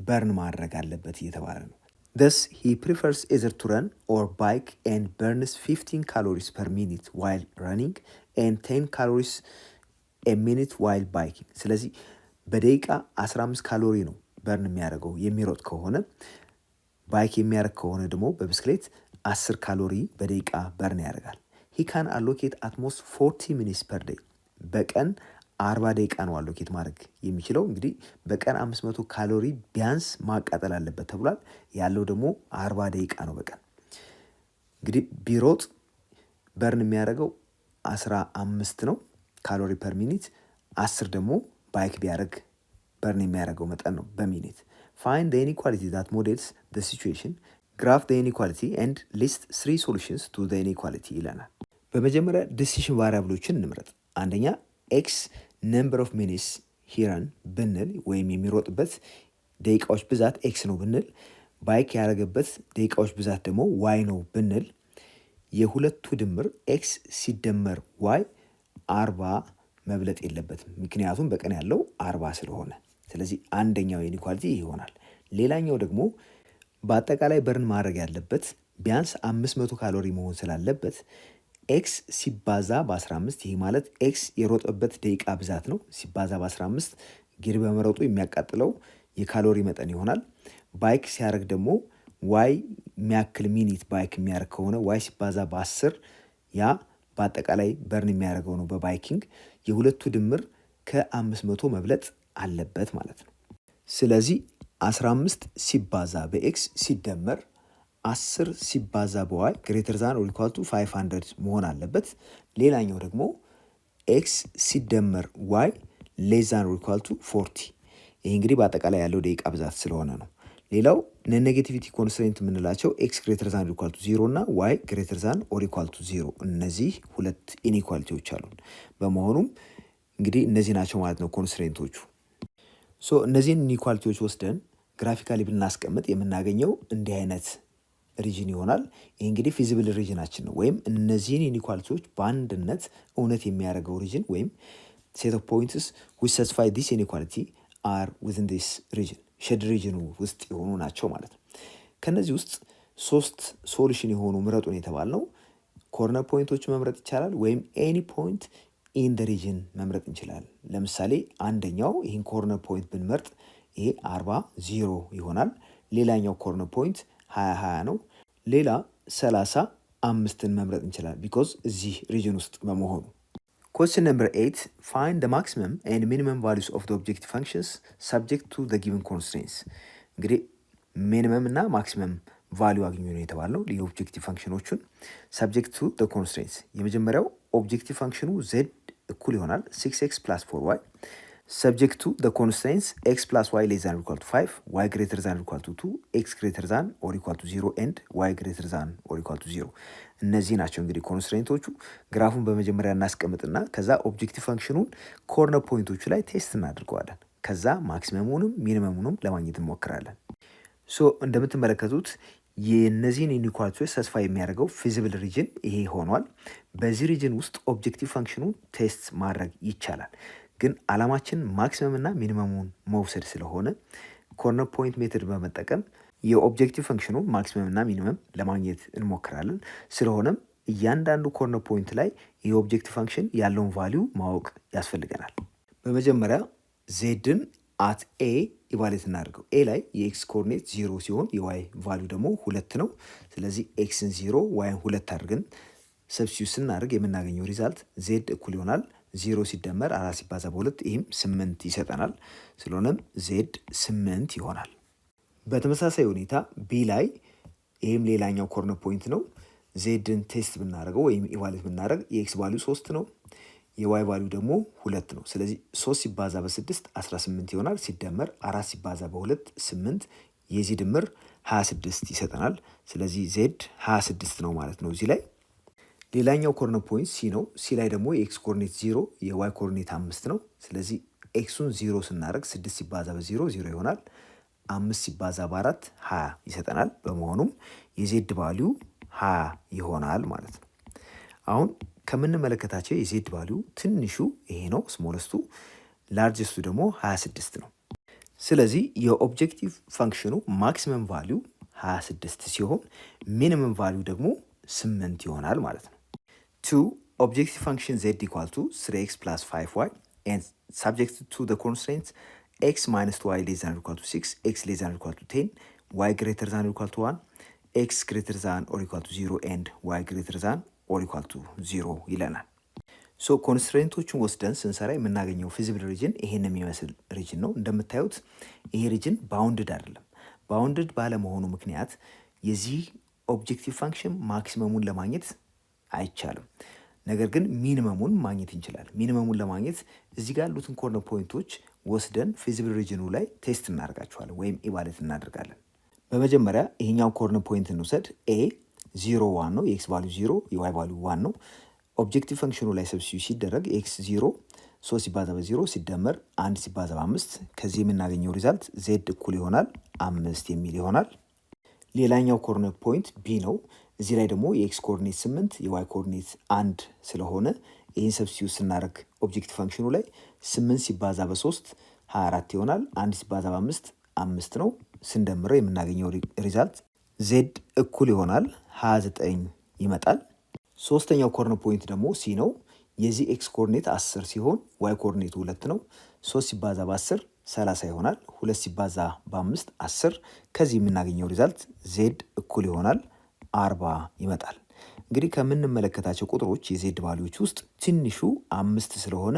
በርን ማድረግ አለበት እየተባለ ነው። Thus he prefers either to run or bike and burns 15 calories per minute while running and 10 calories a minute while biking። ስለዚህ በደቂቃ 15 ካሎሪ ነው በርን የሚያደርገው የሚሮጥ ከሆነ። ባይክ የሚያደርግ ከሆነ ደግሞ በብስክሌት 10 ካሎሪ በደቂቃ በርን ያደርጋል። he can allocate at most 40 minutes per day። በቀን 40 ደቂቃ ነው አሎኬት ማድረግ የሚችለው። እንግዲህ በቀን 500 ካሎሪ ቢያንስ ማቃጠል አለበት ተብሏል። ያለው ደግሞ 40 ደቂቃ ነው በቀን። እንግዲህ ቢሮጥ በርን የሚያደርገው 15 ነው ካሎሪ ፐር ሚኒት። 10 ደግሞ ባይክ ቢያደርግ በርን የሚያደርገው መጠን ነው በሚኒት። find the inequality that models the situation, graph the inequality and list 3 solutions to the inequality ይለናል። በመጀመሪያ ዲሲሽን ቫሪያብሎችን እንምረጥ። አንደኛ ኤክስ ነምበር ኦፍ ሚኒትስ ሂረን ብንል ወይም የሚሮጥበት ደቂቃዎች ብዛት ኤክስ ነው ብንል፣ ባይክ ያደረገበት ደቂቃዎች ብዛት ደግሞ ዋይ ነው ብንል፣ የሁለቱ ድምር ኤክስ ሲደመር ዋይ 40 መብለጥ የለበትም። ምክንያቱም በቀን ያለው 40 ስለሆነ። ስለዚህ አንደኛው ኢንኢኳሊቲ ይሆናል። ሌላኛው ደግሞ በአጠቃላይ በርን ማድረግ ያለበት ቢያንስ 500 ካሎሪ መሆን ስላለበት ኤክስ ሲባዛ በ15 ይሄ ማለት ኤክስ የሮጠበት ደቂቃ ብዛት ነው ሲባዛ በ15 እንግዲህ በመሮጡ የሚያቃጥለው የካሎሪ መጠን ይሆናል። ባይክ ሲያደርግ ደግሞ ዋይ የሚያክል ሚኒት ባይክ የሚያደርግ ከሆነ ዋይ ሲባዛ በ10 ያ በአጠቃላይ በርን የሚያደርገው ነው በባይኪንግ። የሁለቱ ድምር ከ500 መብለጥ አለበት ማለት ነው። ስለዚህ 15 ሲባዛ በኤክስ ሲደመር 10 ሲባዛ በዋይ ግሬተር ዛን ኦር ኢኳል ቱ 500 መሆን አለበት። ሌላኛው ደግሞ ኤክስ ሲደመር ዋይ ሌስ ዛን ኦር ኢኳል ቱ 40። ይህ እንግዲህ በአጠቃላይ ያለው ደቂቃ ብዛት ስለሆነ ነው። ሌላው ነን ኔጌቲቪቲ ኮንስትሬንት የምንላቸው ኤክስ ግሬተር ዛን ኢኳል ቱ 0 እና ዋይ ግሬተር ዛን ኦር ኢኳል ቱ 0 እነዚህ ሁለት ኢኒኳሊቲዎች አሉን። በመሆኑም እንግዲህ እነዚህ ናቸው ማለት ነው ኮንስትሬንቶቹ። ሶ እነዚህን ኢኒኳሊቲዎች ወስደን ግራፊካሊ ብናስቀምጥ የምናገኘው እንዲህ አይነት ሪጅን ይሆናል። ይህ እንግዲህ ፊዚብል ሪጅናችን ነው፣ ወይም እነዚህን ኢኒኳሊቲዎች በአንድነት እውነት የሚያደርገው ሪጅን ወይም ሴት ኦፍ ፖይንትስ ዊች ሳቲስፋይ ዲስ ኢኒኳሊቲ አር ዊዝን ዲስ ሪጅን ሼድ ሪጅኑ ውስጥ የሆኑ ናቸው ማለት ነው። ከነዚህ ውስጥ 3 ሶሉሽን የሆኑ ምረጡን የተባልነው ኮርነር ፖይንቶች መምረጥ ይቻላል፣ ወይም ኤኒ ፖይንት ኢን ደ ሪጅን መምረጥ እንችላለን። ለምሳሌ አንደኛው ይህን ኮርነር ፖይንት ብንመርጥ ይሄ 40 ይሆናል። ሌላኛው ኮርነር ፖይንት 20 ነው። ሌላ 35ን መምረጥ እንችላለን ቢኮዝ እዚህ ሪጅን ውስጥ በመሆኑ። Question number 8. Find the maximum and minimum values of the objective functions subject to the given constraints. እንግዲህ ሚኒመም እና ማክሲመም ቫሊዩ አግኙ ነው የተባለው የኦብጀክቲቭ ፋንክሽኖቹን subject to the constraints። የመጀመሪያው ኦብጀክቲቭ ፋንክሽኑ z እኩል ይሆናል 6x plus 4y subject to the constraints x plus y less than or equal to 5, y greater than or equal to 2, x greater than or equal to 0 and y greater than or equal to 0። እነዚህ ናቸው እንግዲህ ኮንስትሬንቶቹ። ግራፉን በመጀመሪያ እናስቀምጥና ከዛ ኦብጀክቲቭ ፋንክሽኑን ኮርነር ፖይንቶቹ ላይ ቴስት እናድርገዋለን። ከዛ ማክሲመሙንም ሚኒመሙንም ለማግኘት እንሞክራለን። ሶ እንደምትመለከቱት የእነዚህን ኢኒኳሊቲዎች ተስፋ የሚያደርገው ፊዚብል ሪጅን ይሄ ሆኗል። በዚህ ሪጅን ውስጥ ኦብጀክቲቭ ፋንክሽኑን ቴስት ማድረግ ይቻላል። ግን አላማችን ማክሲመም እና ሚኒመሙን መውሰድ ስለሆነ ኮርነር ፖይንት ሜትድ በመጠቀም የኦብጀክቲቭ ፈንክሽኑ ማክሲመም እና ሚኒመም ለማግኘት እንሞክራለን። ስለሆነም እያንዳንዱ ኮርነር ፖይንት ላይ የኦብጀክቲቭ ፈንክሽን ያለውን ቫሊዩ ማወቅ ያስፈልገናል። በመጀመሪያ ዜድን አት ኤ ኢቫሉዌት እናደርገው። ኤ ላይ የኤክስ ኮኦርዲኔት 0 ሲሆን የዋይ ቫሊዩ ደግሞ 2 ነው። ስለዚህ ኤክስን 0 ዋይን 2 አድርገን ሰብስቲዩት ስናደርግ የምናገኘው ሪዛልት ዜድ እኩል ይሆናል 0 ሲደመር 4 ሲባዛ በ2 ይህም 8 ይሰጠናል። ስለሆነም ዜድ 8 ይሆናል። በተመሳሳይ ሁኔታ ቢ ላይ ይህም ሌላኛው ኮርነር ፖይንት ነው። ዜድን ቴስት ብናደርገው ወይም ኢቫሉዌት ብናደርግ የኤክስ ቫሊዩ 3 ነው፣ የዋይ ቫሊዩ ደግሞ 2 ነው። ስለዚህ 3 ሲባዛ በ6 18 ይሆናል። ሲደመር 4 ሲባዛ በ2 8 የዚህ ድምር 26 ይሰጠናል። ስለዚህ ዜድ 26 ነው ማለት ነው እዚህ ላይ። ሌላኛው ኮርነር ፖይንት ሲ ነው። ሲ ላይ ደግሞ የኤክስ ኮኦርዲኔት 0 የዋይ ኮኦርዲኔት 5 ነው። ስለዚህ ኤክሱን 0 ስናደርግ 6 ሲባዛ በ0 0 ይሆናል። 5 ሲባዛ በ4 20 ይሰጠናል። በመሆኑም የዜድ ቫሊዩ 20 ይሆናል ማለት ነው። አሁን ከምንመለከታቸው የዜድ ቫሊዩ ትንሹ ይሄ ነው ስሞለስቱ፣ ላርጅስቱ ደግሞ 26 ነው። ስለዚህ የኦብጀክቲቭ ፋንክሽኑ ማክሲመም ቫሊዩ 26 ሲሆን ሚኒመም ቫሊዩ ደግሞ 8 ይሆናል ማለት ነው። 2. Objective function z equal to 3x plus 5y and subject to the constraints x minus 2y less than or equal to 6, x less than or equal to 10, y greater than or equal to 1, x greater than or equal to 0 and y greater than or equal to 0 ይለናል። ሶ ኮንስትሬንቶቹን ወስደን ስንሰራ የምናገኘው ፊዚብል ሪጅን ይሄን የሚመስል ሪጅን ነው። እንደምታዩት ይሄ ሪጅን ባውንድድ አይደለም። ባውንድድ ባለመሆኑ ምክንያት የዚህ ኦብጀክቲቭ ፋንክሽን ማክሲመሙን ለማግኘት አይቻልም። ነገር ግን ሚኒመሙን ማግኘት እንችላለን። ሚኒመሙን ለማግኘት እዚህ ጋር ያሉትን ኮርነር ፖይንቶች ወስደን ፊዚብል ሪጅኑ ላይ ቴስት እናደርጋቸዋለን ወይም ኢቫሉዌት እናደርጋለን። በመጀመሪያ ይሄኛው ኮርነር ፖይንት እንውሰድ። ኤ 0 1 ነው፣ የኤክስ ቫሊዩ 0 የዋይ ቫሊዩ 1 ነው። ኦብጀክቲቭ ፈንክሽኑ ላይ ሰብስቲዩት ሲደረግ ኤክስ 0 3 ሲባዛ በ0 ሲደመር 1 ሲባዛ በ5 ከዚህ የምናገኘው ሪዛልት ዜድ እኩል ይሆናል 5 የሚል ይሆናል። ሌላኛው ኮርነር ፖይንት ቢ ነው። እዚህ ላይ ደግሞ የኤክስ ኮኦርዲኔት 8 የዋይ ኮኦርዲኔት 1 ስለሆነ ይህን ሰብስቲዩት ስናደርግ ኦብጀክቲቭ ፈንክሽኑ ላይ 8 ሲባዛ በ3 24 ይሆናል። 1 ሲባዛ በ5 5 ነው። ስንደምረው የምናገኘው ሪዛልት ዜድ እኩል ይሆናል 29 ይመጣል። ሶስተኛው ኮርነር ፖይንት ደግሞ ሲ ነው። የዚህ ኤክስ ኮኦርዲኔት 10 ሲሆን ዋይ ኮኦርዲኔቱ 2 ነው። 3 ሲባዛ በ10 30 ይሆናል። 2 ሲባዛ በ5 10። ከዚህ የምናገኘው ሪዛልት ዜድ እኩል ይሆናል 40 ይመጣል። እንግዲህ ከምንመለከታቸው ቁጥሮች የዜድ ቫሊዎች ውስጥ ትንሹ 5 ስለሆነ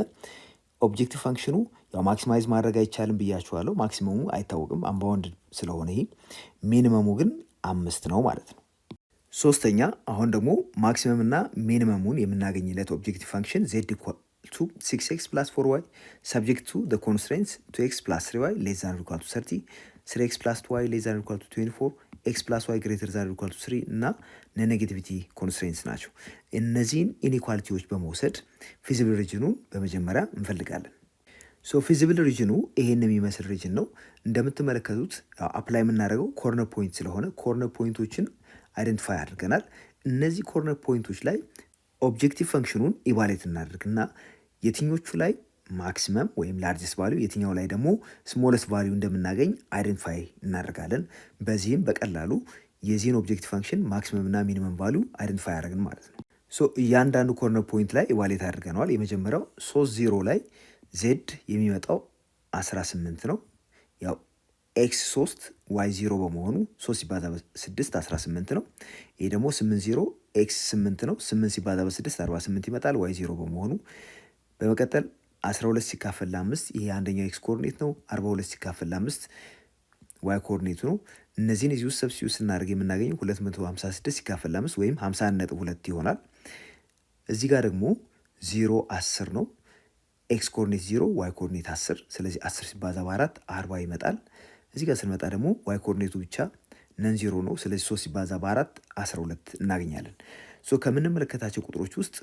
ኦብጀክቲቭ ፈንክሽኑ ያው ማክሲማይዝ ማድረግ አይቻልም ብያችኋለሁ። ማክሲመሙ አይታወቅም አንባውንድድ ስለሆነ ይሄ ሚኒመሙ ግን 5 ነው ማለት ነው። ሶስተኛ አሁን ደግሞ ማክሲመም እና ሚኒመሙን የምናገኝለት ኦብጀክቲቭ ፈንክሽን ዜድ ኢኳል ቱ 6x plus 4y subject to the constraints 2x plus 3y less than or equal to 30 3x ፕላስ ዋይ ሌስ ዛን ኢኳል ቱ 24 ኤክስ ፕላስ ዋይ ግሬተር ዛን ኢኳል ቱ 3 እና ነኔጌቲቪቲ ኮንስትሬንትስ ናቸው። እነዚህን ኢኒኳሊቲዎች በመውሰድ ፊዚብል ሪጅኑን በመጀመሪያ እንፈልጋለን። ሶ ፊዚብል ሪጅኑ ይሄን የሚመስል ሪጅን ነው። እንደምትመለከቱት አፕላይ የምናደርገው ኮርነር ፖይንት ስለሆነ ኮርነር ፖይንቶችን አይደንቲፋይ አድርገናል። እነዚህ ኮርነር ፖይንቶች ላይ ኦብጀክቲቭ ፈንክሽኑን ኢቫሉዌት እናደርግና የትኞቹ ላይ ማክሲመም ወይም ላርጀስት ቫሊዩ የትኛው ላይ ደግሞ ስሞለስት ቫሊዩ እንደምናገኝ አይደንቲፋይ እናደርጋለን። በዚህም በቀላሉ የዚህን ኦብጀክቲቭ ፈንክሽን ማክሲመም እና ሚኒመም ቫሊዩ አይደንቲፋይ አደረግን ማለት ነው። ሶ እያንዳንዱ ኮርነር ፖይንት ላይ ኢቫሉዌት አድርገነዋል። የመጀመሪያው 3 ላይ ዜድ የሚመጣው 18 ነው። ያው ኤክስ 3 ዋይ 0 በመሆኑ 3 ሲባዛ በ6 18 ነው። ይሄ ደግሞ 8 ኤክስ 8 ነው። 8 ሲባዛ በ6 48 ይመጣል ዋይ 0 በመሆኑ። በመቀጠል 12 ሲካፈል ለ5 ይሄ አንደኛው ኤክስ ኮኦርዲኔት ነው። 42 ሲካፈል ለ5 ዋይ ኮኦርዲኔቱ ነው። እነዚህን እዚህ ውስጥ ሰብስቲዩት ስናደርግ የምናገኘው 256 ሲካፈል ለ5 ወይም 51.2 ይሆናል። እዚህ ጋር ደግሞ 0 10 ነው። ኤክስ ኮኦርዲኔት 0 ዋይ ኮኦርዲኔት 10 ስለዚህ 10 ሲባዛ በ4 40 ይመጣል። እዚህ ጋር ስንመጣ ደግሞ ዋይ ኮኦርዲኔቱ ብቻ ነን 0 ነው። ስለዚህ 3 ሲባዛ በ4 12 እናገኛለን። ሶ ከምንመለከታቸው ቁጥሮች ውስጥ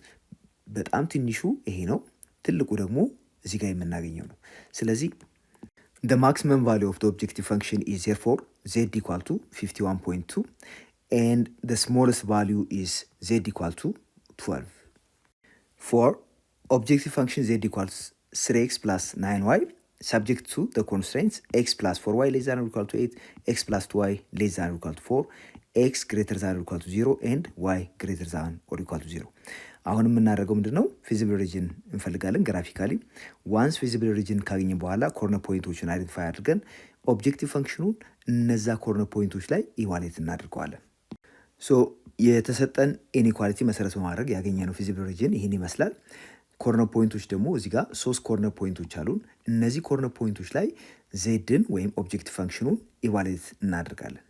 በጣም ትንሹ ይሄ ነው። ትልቁ ደግሞ እዚህ ጋር የምናገኘው ነው። ስለዚህ the maximum value of the objective function is therefore z equal to 51.2 and the smallest value is z equal to 12. For objective function z equals 3x plus 9y subject to the constraints x plus 4y less than or equal to 8, x plus 2y less than or equal to 4, x greater than or equal to 0 and y greater than or equal to 0. አሁን የምናደርገው ምንድነው? ፊዚብል ሪጅን እንፈልጋለን ግራፊካሊ። ዋንስ ፊዚብል ሪጅን ካገኘን በኋላ ኮርነር ፖይንቶችን አይደንቲፋይ አድርገን ኦብጀክቲቭ ፈንክሽኑን እነዛ ኮርነር ፖይንቶች ላይ ኢቫሉዌት እናደርገዋለን። ሶ የተሰጠን ኢኒኳሊቲ መሰረት በማድረግ ያገኘነው ፊዚብል ሪጅን ይህን ይመስላል። ኮርነር ፖይንቶች ደግሞ እዚህ ጋር 3 ኮርነር ፖይንቶች አሉን። እነዚህ ኮርነር ፖይንቶች ላይ ዜድን ወይም ኦብጀክቲቭ ፈንክሽኑን ኢቫሉዌት እናደርጋለን።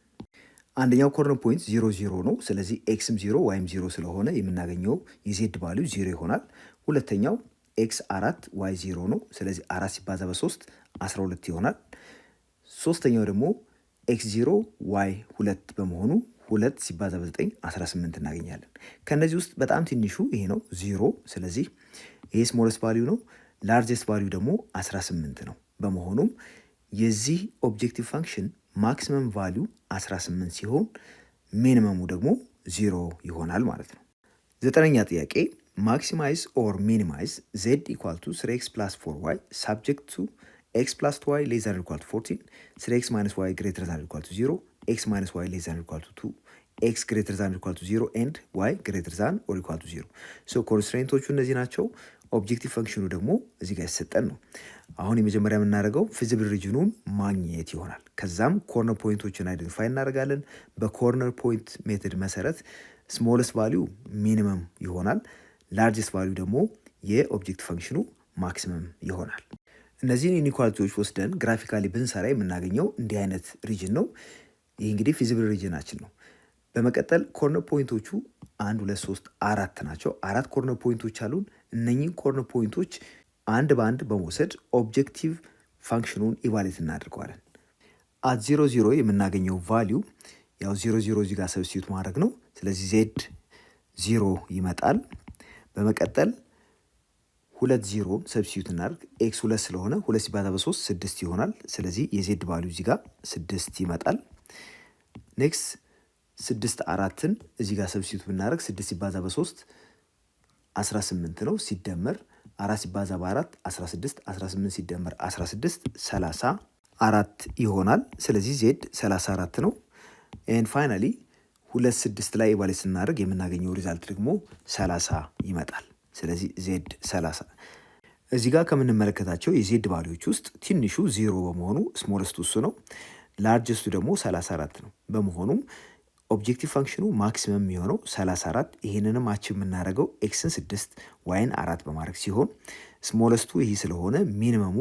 አንደኛው ኮርነር ፖይንት 0 ነው። ስለዚህ ኤክስም 0 ዋይም 0 ስለሆነ የምናገኘው የዜድ ቫልዩ 0 ይሆናል። ሁለተኛው ኤክስ 4 ዋይ 0 ነው። ስለዚህ 4 ሲባዛ በ3 12 ይሆናል። ሶስተኛው ደግሞ ኤክስ 0 ዋይ 2 በመሆኑ 2 ሲባዛ በ9 18 እናገኛለን። ከነዚህ ውስጥ በጣም ትንሹ ይሄ ነው 0። ስለዚህ ይሄ ስሞለስት ቫልዩ ነው። ላርጀስት ቫልዩ ደግሞ 18 ነው። በመሆኑም የዚህ ኦብጀክቲቭ ፈንክሽን ማክሲመም ቫልዩ 18 ሲሆን ሚኒመሙ ደግሞ 0 ይሆናል ማለት ነው። 9ኛ ጥያቄ ማክሲማይዝ ኦር ሚኒማይዝ ዜድ ኢኳል ቱ 3x ፕላስ 4y ሳብጀክት ቱ x ፕላስ 2y ሌስ ዛን ኢኳል ቱ 14 3x ማይነስ y ግሬተር ዛን ኢኳል ቱ 0 x ማይነስ y ሌስ ዛን ኢኳል ቱ 2 x ግሬተር ዛን ኢኳል ቱ 0 ኤንድ y ግሬተር ዛን ኦር ኢኳል ቱ 0። ሶ ኮንስትሬንቶቹ እነዚህ ናቸው። ኦብጀክቲቭ ፈንክሽኑ ደግሞ እዚህ ጋር የተሰጠን ነው። አሁን የመጀመሪያ የምናደርገው ፊዚብል ሪጅኑን ማግኘት ይሆናል። ከዛም ኮርነር ፖይንቶችን አይደንቲፋይ እናደርጋለን። በኮርነር ፖይንት ሜተድ መሰረት ስሞለስት ቫሊዩ ሚኒመም ይሆናል። ላርጀስት ቫሊዩ ደግሞ የኦብጀክት ፈንክሽኑ ማክሲመም ይሆናል። እነዚህን ኢኒኳሊቲዎች ወስደን ግራፊካሊ ብንሰራ የምናገኘው እንዲህ አይነት ሪጅን ነው። ይህ እንግዲህ ፊዚብል ሪጅናችን ነው። በመቀጠል ኮርነር ፖይንቶቹ 1 2 3 4 ናቸው። 4 ኮርነር ፖይንቶች አሉን። እነኚህን ኮርነር ፖይንቶች አንድ በአንድ በመውሰድ ኦብጀክቲቭ ፋንክሽኑን ኢቫሉዌት እናደርገዋለን። አት 0 የምናገኘው ቫሊዩ ያው 0 እዚህ ጋር ሰብስቲዩት ማድረግ ነው። ስለዚህ ዜድ 0 ይመጣል። በመቀጠል 2 ሰብስቲዩት እናደርግ። ኤክስ 2 ስለሆነ 2 ሲባዛ በ3 6 ይሆናል። ስለዚህ የዜድ ቫሊዩ እዚህ ጋር 6 ይመጣል። ኔክስት 6 4ን እዚህ ጋር ሰብስቲዩት ብናደርግ 6 ሲባዛ በ3 18 ነው። ሲደመር 4 ሲባዛ በ4 16 18 ሲደመር 16 34 ይሆናል። ስለዚህ ዜድ 34 ነው። ኤንድ ፋይናሊ 2 6 ላይ ኢቫሉዌት ስናደርግ የምናገኘው ሪዛልት ደግሞ 30 ይመጣል። ስለዚህ ዜድ 30። እዚህ ጋር ከምንመለከታቸው የዜድ ቫልዩዎች ውስጥ ትንሹ 0 በመሆኑ ስሞለስቱ እሱ ነው። ላርጀስቱ ደግሞ 34 ነው። በመሆኑም ኦብጀክቲቭ ፈንክሽኑ ማክሲመም የሚሆነው 34። ይህንንም አቺቭ የምናደርገው ኤክስን 6 ዋይን 4 በማድረግ ሲሆን ስሞለስቱ ይህ ስለሆነ ሚኒመሙ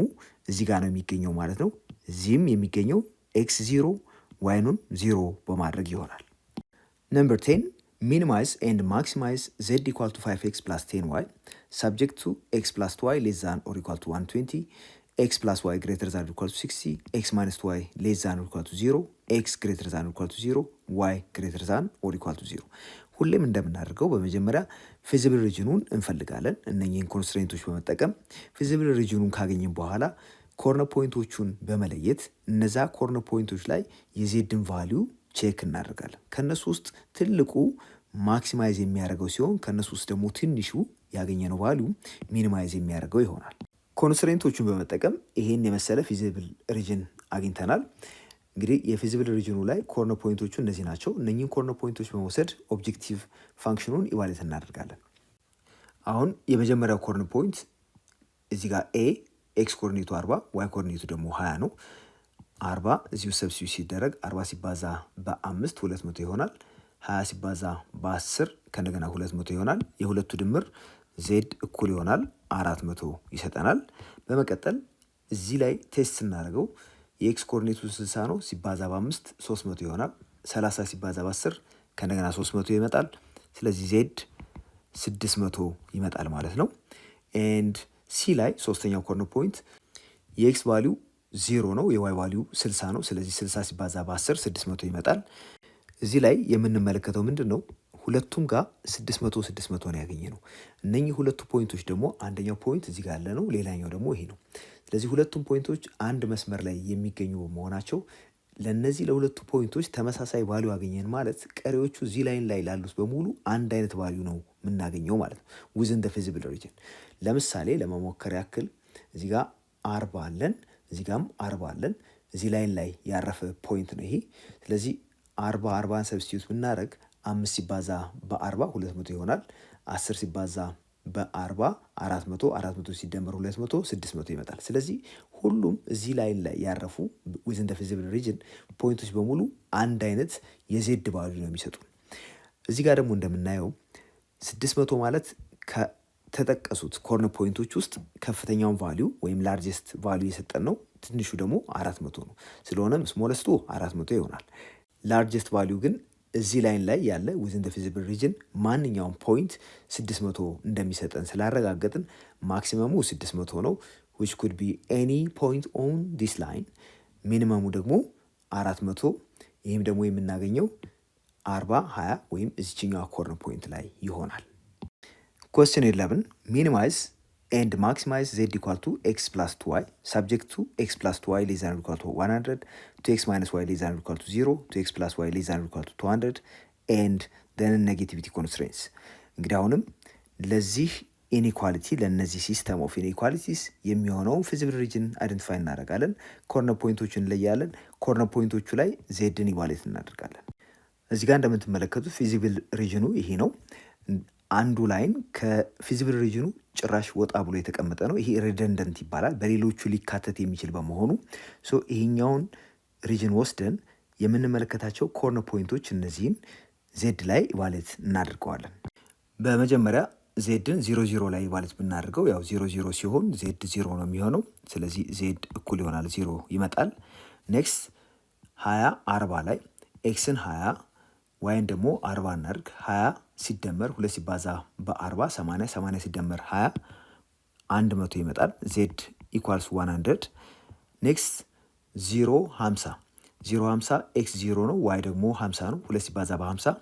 እዚህ ጋር ነው የሚገኘው ማለት ነው። እዚህም የሚገኘው ኤክስ 0 ዋይኑን 0 በማድረግ ይሆናል። ነምበር 10 ሚኒማይዝ ኤንድ ማክሲማይዝ ዜድ ኢኳል ቱ 5x ፕላስ 10y ሳብጀክት ቱ x ፕላስ 2y ሌስ ዛን ኦር ኢኳል ቱ 120 ኤክስ ፕላስ ዋይ ግሬተር ዛን ኢኳል ቱ 60 ኤክስ ማይነስ ዋይ ሌስ ዛን ኢኳል ቱ 0 ኤክስ ግሬተር ዛን ኢኳል ቱ 0 ዋይ ግሬተር ዛን ኦር ኢኳል ቱ 0። ሁሌም እንደምናደርገው በመጀመሪያ ፊዚብል ሪጅኑን እንፈልጋለን። እነኚህን ኮንስትሬንቶች በመጠቀም ፊዚብል ሪጅኑን ካገኘን በኋላ ኮርነር ፖይንቶቹን በመለየት እነዛ ኮርነር ፖይንቶች ላይ የዜድን ቫሊዩ ቼክ እናደርጋለን። ከነሱ ውስጥ ትልቁ ማክሲማይዝ የሚያደርገው ሲሆን ከነሱ ውስጥ ደግሞ ትንሹ ያገኘነው ቫሊዩ ሚኒማይዝ የሚያደርገው ይሆናል። ኮንስትሬንቶቹን በመጠቀም ይሄን የመሰለ ፊዚብል ሪጅን አግኝተናል። እንግዲህ የፊዚብል ሪጅኑ ላይ ኮርነር ፖይንቶቹ እነዚህ ናቸው። እነኚህን ኮርነር ፖይንቶች በመውሰድ ኦብጀክቲቭ ፋንክሽኑን ኢቫሉዌት እናደርጋለን። አሁን የመጀመሪያው ኮርነር ፖይንት እዚህ ጋር ኤ ኤክስ ኮርዲኔቱ 40 ዋይ ኮርዲኔቱ ደግሞ 20 ነው። 40 እዚሁ ሰብስቲዩት ሲደረግ 40 ሲባዛ በ5 200 ይሆናል። 20 ሲባዛ በ10 ከእንደገና 200 ይሆናል። የሁለቱ ድምር ዜድ እኩል ይሆናል 400 ይሰጠናል። በመቀጠል እዚህ ላይ ቴስት ስናደርገው የኤክስ ኮርዲኔቱ 60 ነው። ሲባዛ በ5 300 ይሆናል። 30 ሲባዛ በ10 ከእንደገና 300 ይመጣል። ስለዚህ ዜድ 600 ይመጣል ማለት ነው። ኤንድ ሲ ላይ ሶስተኛው ኮርነር ፖይንት የኤክስ ቫሊዩ 0 ነው፣ የዋይ ቫሊዩ 60 ነው። ስለዚህ 60 ሲባዛ በ10 600 ይመጣል። እዚህ ላይ የምንመለከተው ምንድን ነው? ሁለቱም ጋር 600 600 ነው ያገኘ ነው። እነኚህ ሁለቱ ፖይንቶች ደግሞ አንደኛው ፖይንት እዚህ ጋር ያለ ነው፣ ሌላኛው ደግሞ ይሄ ነው። ስለዚህ ሁለቱም ፖይንቶች አንድ መስመር ላይ የሚገኙ በመሆናቸው ለነዚህ ለሁለቱ ፖይንቶች ተመሳሳይ ቫሊዩ አገኘን ማለት ቀሪዎቹ እዚህ ላይን ላይ ላሉት በሙሉ አንድ አይነት ቫሊዩ ነው የምናገኘው ማለት ነው ዊዝን ዘ ፊዚብል ሪጅን። ለምሳሌ ለመሞከር ያክል እዚህ ጋር 40 አለን፣ እዚህ ጋርም 40 አለን። እዚህ ላይን ላይ ያረፈ ፖይንት ነው ይሄ። ስለዚህ 40 ሰብስቲዩት ብናደርግ 5 ሲባዛ በ40 200 ይሆናል። 10 ሲባዛ በ40 400 400 ሲደመር 200 600 ይመጣል። ስለዚህ ሁሉም እዚህ ላይን ላይ ያረፉ ዊዝን ዘ ፊዚብል ሪጅን ፖይንቶች በሙሉ አንድ አይነት የዜድ ቫልዩ ነው የሚሰጡ። እዚህ ጋር ደግሞ እንደምናየው 600 ማለት ከተጠቀሱት ኮርነር ፖይንቶች ውስጥ ከፍተኛውን ቫልዩ ወይም ላርጀስት ቫልዩ የሰጠን ነው። ትንሹ ደግሞ 400 ነው። ስለሆነም ስሞለስቱ 400 ይሆናል። ላርጀስት ቫልዩ ግን እዚህ ላይን ላይ ያለ ዊዝን ዘ ፊዚብል ሪጅን ማንኛውም ፖይንት 600 እንደሚሰጠን ስላረጋገጥን ማክሲመሙ 600 ነው which could be any point on this line። ሚኒመሙ ደግሞ 400። ይህም ደግሞ የምናገኘው 40 20 ወይም እዚችኛው ኮርነር ፖይንት ላይ ይሆናል። Question 11 minimize and maximize z equal to x plus 2y subject to x plus 2y less than or equal to 100 to x minus y less than or equal to 0 to x plus y less than or equal to 200 and then negativity constraints። እንግዲህ አሁንም ለዚህ ኢኒኳሊቲ ለነዚህ ሲስተም ኦፍ ኢኒኳሊቲስ የሚሆነው ፊዚብል ሪጅን አይደንቲፋይ እናደርጋለን። ኮርነር ፖይንቶችን እንለያለን። ኮርነር ፖይንቶቹ ላይ ዜድን ኢቫሉዌት እናደርጋለን። እዚህ ጋር እንደምትመለከቱት ፊዚብል ሪጅኑ ይሄ ነው። አንዱ ላይን ከፊዚብል ሪጅኑ ጭራሽ ወጣ ብሎ የተቀመጠ ነው። ይሄ ሪደንደንት ይባላል። በሌሎቹ ሊካተት የሚችል በመሆኑ ይሄኛውን ሪጅን ወስደን የምንመለከታቸው ኮርነር ፖይንቶች እነዚህን ዜድ ላይ ኢቫሉዌት እናደርገዋለን። በመጀመሪያ ዜድን 00 ላይ ኢቫሉዌት ብናደርገው ያው 00 ሲሆን ዜድ 0 ነው የሚሆነው። ስለዚህ ዜድ እኩል ይሆናል 0 ይመጣል። ኔክስት 20 40 ላይ ኤክስን 20 ዋይን ደግሞ 40 እናድርግ። 20 ሲደመር 2 ሲባዛ በ40 80 80 ሲደመር 20 100 ይመጣል። ዜድ ኢኳልስ 100። ኔክስት 0 50 50 ኤክስ 0 ነው፣ ዋይ ደግሞ 50 ነው። 2 ሲባዛ በ50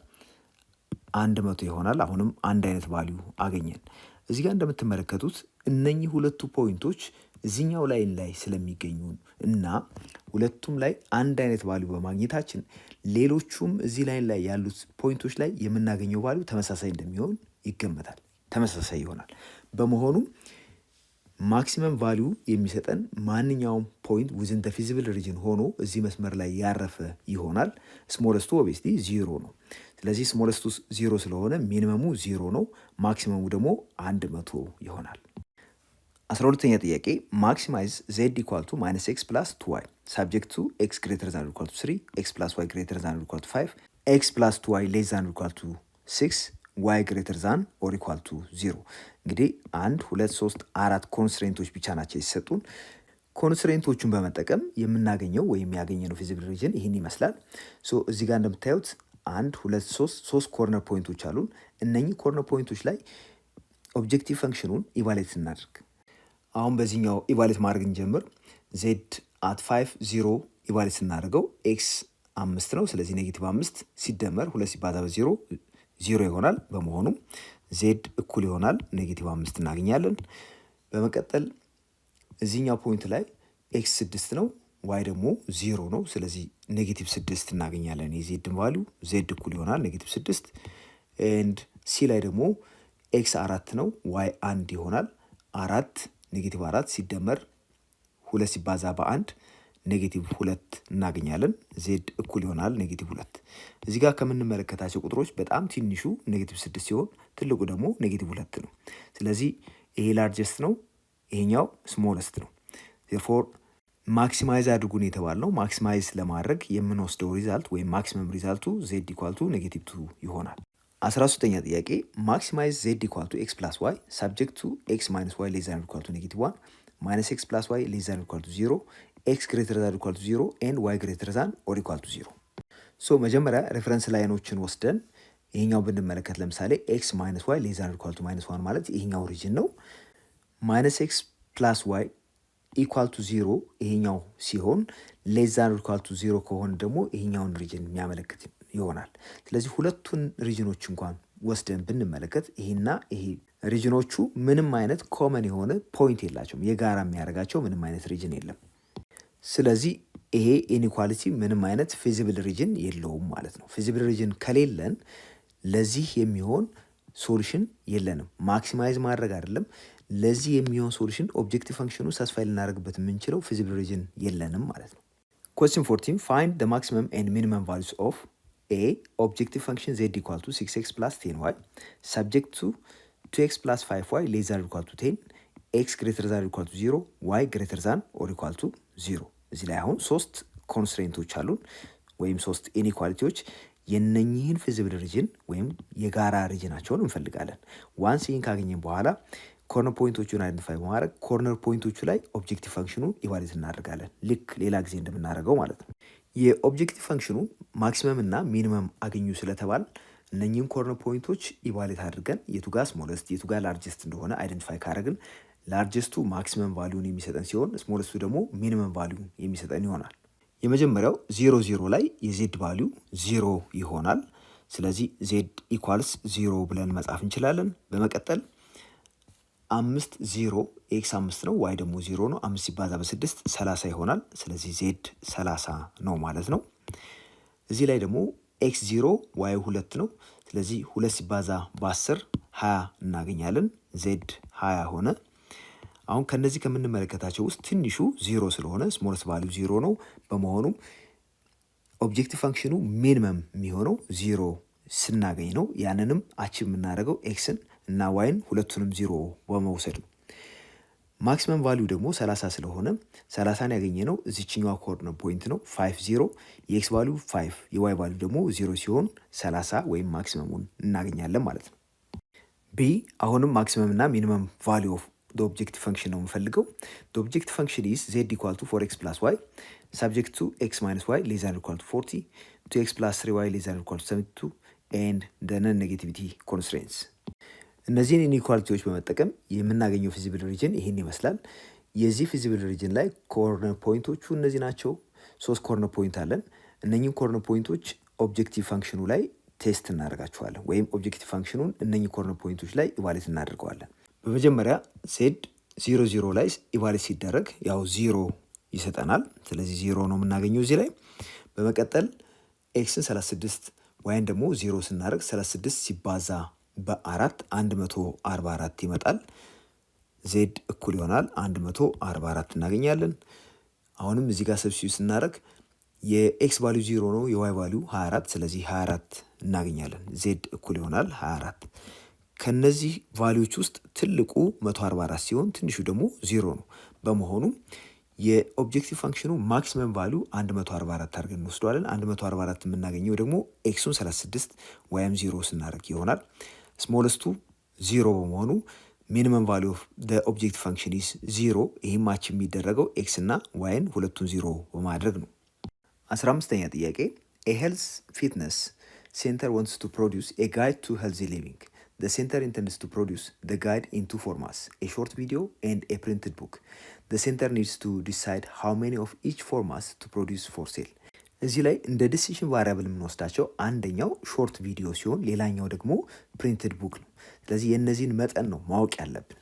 100 ይሆናል። አሁንም አንድ አይነት ቫልዩ አገኘን። እዚህ ጋር እንደምትመለከቱት እነኚህ ሁለቱ ፖይንቶች እዚህኛው ላይን ላይ ስለሚገኙ እና ሁለቱም ላይ አንድ አይነት ቫልዩ በማግኘታችን ሌሎቹም እዚህ ላይን ላይ ያሉት ፖይንቶች ላይ የምናገኘው ቫልዩ ተመሳሳይ እንደሚሆን ይገመታል። ተመሳሳይ ይሆናል። በመሆኑም ማክሲመም ቫልዩ የሚሰጠን ማንኛውም ፖይንት ዊዝን ዘ ፊዚብል ሪጅን ሆኖ እዚህ መስመር ላይ ያረፈ ይሆናል። ስሞለስቱ ኦብቪየስሊ 0 ነው። ስለዚህ ስሞለስቱ 0 ስለሆነ ሚኒመሙ 0 ነው፣ ማክሲመሙ ደግሞ 100 ይሆናል። 12ኛ ጥያቄ ማክሲማይዝ ዜድ ኢኳል ቱ ማይነስ ኤክስ ፕላስ 2ዋይ ሳብጀክት ቱ ኤክስ ግሬተር ዛን ኢኳል ቱ 3 ኤክስ ፕላስ ዋይ ግሬተር ዛን ኢኳል ቱ 5 ኤክስ ፕላስ 2ዋይ ሌስ ዛን ኢኳል ቱ 6 ዋይ ግሬተር ዛን ኦር ኢኳል ቱ 0። እንግዲህ 1 2 3 4 ኮንስትሬንቶች ብቻ ናቸው የተሰጡን። ኮንስትሬንቶቹን በመጠቀም የምናገኘው ወይም ያገኘነው ፊዚብል ሪጅን ይህን ይመስላል። እዚህ ጋር እንደምታዩት 1 2 3 ኮርነር ፖይንቶች አሉን። እነኚህ ኮርነር ፖይንቶች ላይ ኦብጀክቲቭ ፈንክሽኑን ኢቫሉዌት እናድርግ። አሁን በዚህኛው ኢቫሉዌት ማድረግ እንጀምር። ዜድ አት 5 0 ኢቫሉዌት ስናደርገው ኤክስ 5 ነው። ስለዚህ ኔጌቲቭ 5 ሲደመር 2 ሲባዛ በ0 0 ይሆናል። በመሆኑም ዜድ እኩል ይሆናል ኔጌቲቭ 5 እናገኛለን። በመቀጠል እዚህኛው ፖይንት ላይ ኤክስ 6 ነው፣ ዋይ ደግሞ 0 ነው። ስለዚህ ኔጌቲቭ 6 እናገኛለን። የዜድን ቫሊዩ ዜድ እኩል ይሆናል ኔጌቲቭ 6። ኤንድ ሲ ላይ ደግሞ ኤክስ 4 ነው፣ ዋይ 1 ይሆናል። 4 ኔጌቲቭ 4 ሲደመር 2 ሲባዛ በ1 ኔጌቲቭ 2 እናገኛለን። ዜድ እኩል ይሆናል ኔጌቲቭ 2። እዚህ ጋር ከምንመለከታቸው ቁጥሮች በጣም ትንሹ ኔጌቲቭ 6 ሲሆን ትልቁ ደግሞ ኔጌቲቭ 2 ነው። ስለዚህ ይሄ ላርጀስት ነው፣ ይሄኛው ስሞለስት ነው። ዜርፎር ማክሲማይዝ አድርጉን የተባልነው ማክሲማይዝ ለማድረግ የምንወስደው ሪዛልት ወይም ማክሲመም ሪዛልቱ ዜድ ኢኳል ቱ ኔጌቲቭ 2 ይሆናል። 13ኛ ጥያቄ ማክሲማይዝ ዜድ ኢኳል ቱ ኤክስ ፕላስ ዋይ ሳብጀክት ቱ ኤክስ ማይነስ ዋይ ሌስ ዛን ኢኳል ቱ ኔጌቲቭ 1 ማይነስ ኤክስ ፕላስ ዋይ ሌስ ዛን ኢኳል ቱ 0 ኤክስ ግሬተር ዛን ኢኳል ቱ 0 ኤንድ ዋይ ግሬተር ዛን ኦር ኢኳል ቱ 0። ሶ መጀመሪያ ሬፈረንስ ላይኖችን ወስደን ይሄኛው ብንመለከት ለምሳሌ ኤክስ ማይነስ ዋይ ሌስ ዛን ኢኳል ቱ ማይነስ 1 ማለት ይሄኛው ሪጅን ነው። ማይነስ ኤክስ ፕላስ ዋይ ኢኳል ቱ 0 ይሄኛው ሲሆን ሌስ ዛን ኢኳል ቱ 0 ከሆነ ደግሞ ይሄኛውን ሪጅን የሚያመለክት ይሆናል። ስለዚህ ሁለቱን ሪጅኖች እንኳን ወስደን ብንመለከት ይሄና ይሄ ሪጅኖቹ ምንም አይነት ኮመን የሆነ ፖይንት የላቸውም። የጋራ የሚያደርጋቸው ምንም አይነት ሪጅን የለም። ስለዚህ ይሄ ኢኒኳሊቲ ምንም አይነት ፊዚብል ሪጅን የለውም ማለት ነው። ፊዚብል ሪጅን ከሌለን ለዚህ የሚሆን ሶሉሽን የለንም። ማክሲማይዝ ማድረግ አይደለም፣ ለዚህ የሚሆን ሶሉሽን ኦብጀክቲቭ ፈንክሽኑ ሳስፋይ ልናደርግበት የምንችለው ፊዚብል ሪጅን የለንም ማለት ነው። Question 14 find the maximum and minimum values of a objective function z equal to 6x plus 10y subject to 2x plus 5y less than or equal to 10 x greater than or equal to 0 y greater than or equal to 0። እዚህ ላይ አሁን ሶስት ኮንስትሬንቶች አሉን ወይም ሶስት ኢኒኳሊቲዎች። የነኚህን ፊዚብል ሪጅን ወይም የጋራ ሪጅናቸውን እንፈልጋለን። ዋንስ ይህን ካገኘን በኋላ ኮርነር ፖይንቶቹን አይደንቲፋይ በማድረግ ኮርነር ፖይንቶቹ ላይ ኦብጀክቲቭ ፈንክሽኑ ኢቫሉዌት እናደርጋለን። ልክ ሌላ ጊዜ እንደምናደርገው ማለት ነው። የኦብጀክቲቭ ፈንክሽኑ ማክሲመም እና ሚኒመም አገኙ ስለተባል እነኚህን ኮርነር ፖይንቶች ኢቫሉዌት አድርገን የቱጋ ስሞለስት የቱጋ ላርጀስት እንደሆነ አይደንቲፋይ ካደረግን ላርጀስቱ ማክሲመም ቫሊዩን የሚሰጠን ሲሆን ስሞለስቱ ደግሞ ሚኒመም ቫሊዩን የሚሰጠን ይሆናል። የመጀመሪያው 0 0 ላይ የዜድ ቫሊዩ 0 ይሆናል። ስለዚህ ዜድ ኢኳልስ 0 ብለን መጻፍ እንችላለን። በመቀጠል 5 0 ኤክስ 5 ነው፣ ዋይ ደግሞ 0 ነው። 5 ሲባዛ በ6 30 ይሆናል። ስለዚህ ዜድ 30 ነው ማለት ነው። እዚህ ላይ ደግሞ ኤክስ 0 ዋይ 2 ነው። ስለዚህ 2 ሲባዛ በ10 20 እናገኛለን። ዜድ 20 ሆነ። አሁን ከነዚህ ከምንመለከታቸው ውስጥ ትንሹ 0 ስለሆነ ስሞለስ ቫሊዩ 0 ነው። በመሆኑም ኦብጀክቲቭ ፈንክሽኑ ሚኒመም የሚሆነው 0 ስናገኝ ነው። ያንንም አቺቭ የምናደርገው ኤክስን እና ዋይን ሁለቱንም 0 በመውሰድ ነው። ማክሲመም ቫሊዩ ደግሞ 30 ስለሆነ 30ን ያገኘ ነው እዚችኛዋ ኮርነር ፖይንት ነው 5 0 የኤክስ ቫሊዩ 5 የዋይ ቫሊዩ ደግሞ 0 ሲሆን 30 ወይም ማክሲመሙን እናገኛለን ማለት ነው። ቢ አሁንም ማክሲመም እና ሚኒመም ቫሊዩ ኦፍ ኦብጀክቲቭ ፈንክሽን ነው የምፈልገው። ኦብጀክቲቭ ፈንክሽን ኢዝ ዜድ ኢኳል ቱ 4x ፕላስ ዋይ ሰብጀክት ቱ ኤክስ ማይነስ ዋይ ሌስ ዛን ኢኳል ቱ 40 2x ፕላስ 3y ሌስ ዛን ኢኳል ቱ 72 ኤንድ ዘ ነን ኔጌቲቪቲ ኮንስትሬንትስ። እነዚህን ኢኒኳሊቲዎች በመጠቀም የምናገኘው ፊዚብል ሪጅን ይህን ይመስላል። የዚህ ፊዚብል ሪጅን ላይ ኮርነር ፖይንቶቹ እነዚህ ናቸው። 3 ኮርነር ፖይንት አለን። እነኚህን ኮርነር ፖይንቶች ኦብጀክቲቭ ፈንክሽኑ ላይ ቴስት እናደርጋቸዋለን ወይም ኦብጀክቲቭ ፈንክሽኑን እነኚህ ኮርነር ፖይንቶች ላይ ኢቫሉዌት እናደርገዋለን። በመጀመሪያ ዜድ 0 0 ላይ ኢቫሉዌት ሲደረግ ያው 0 ይሰጠናል። ስለዚህ 0 ነው የምናገኘው እዚህ ላይ። በመቀጠል ኤክስን 36 ዋይን ደግሞ 0 ስናደርግ 36 ሲባዛ በ4 144 ይመጣል። ዜድ እኩል ይሆናል 144 እናገኛለን። አሁንም እዚህ ጋር ሰብስቲዩት ስናደርግ የኤክስ ቫሊዩ 0 ነው፣ የዋይ ቫሊዩ 24 ስለዚህ 24 እናገኛለን። ዜድ እኩል ይሆናል 24። ከነዚህ ቫሊዎች ውስጥ ትልቁ 144 ሲሆን ትንሹ ደግሞ 0 ነው። በመሆኑ የኦብጀክቲቭ ፈንክሽኑ ማክሲመም ቫሊዩ 144 አድርገን እንወስደዋለን። 144 የምናገኘው ደግሞ ኤክሱን 36 ዋይም 0 ስናደርግ ይሆናል። ስሞለስቱ 0 በመሆኑ ሚኒመም ቫሊዩ ኦፍ ዘ ኦብጀክቲቭ ፈንክሽን ኢዝ 0። ይህም ማች የሚደረገው ኤክስ እና ዋይን ሁለቱን 0 በማድረግ ነው። 15ኛ ጥያቄ ኤ ሄልዝ ፊትነስ ሴንተር ዋንትስ ቱ ፕሮዲውስ ኤ ጋይድ ቱ ሄልዚ ሊቪንግ the center intends to produce the guide in two formats, a short video and a printed book. The center needs to decide how many of each formats to produce for sale. እዚህ ላይ እንደ ዲሲሽን ቫሪያብል የምንወስዳቸው አንደኛው ሾርት ቪዲዮ ሲሆን ሌላኛው ደግሞ ፕሪንትድ ቡክ ነው። ስለዚህ የእነዚህን መጠን ነው ማወቅ ያለብን።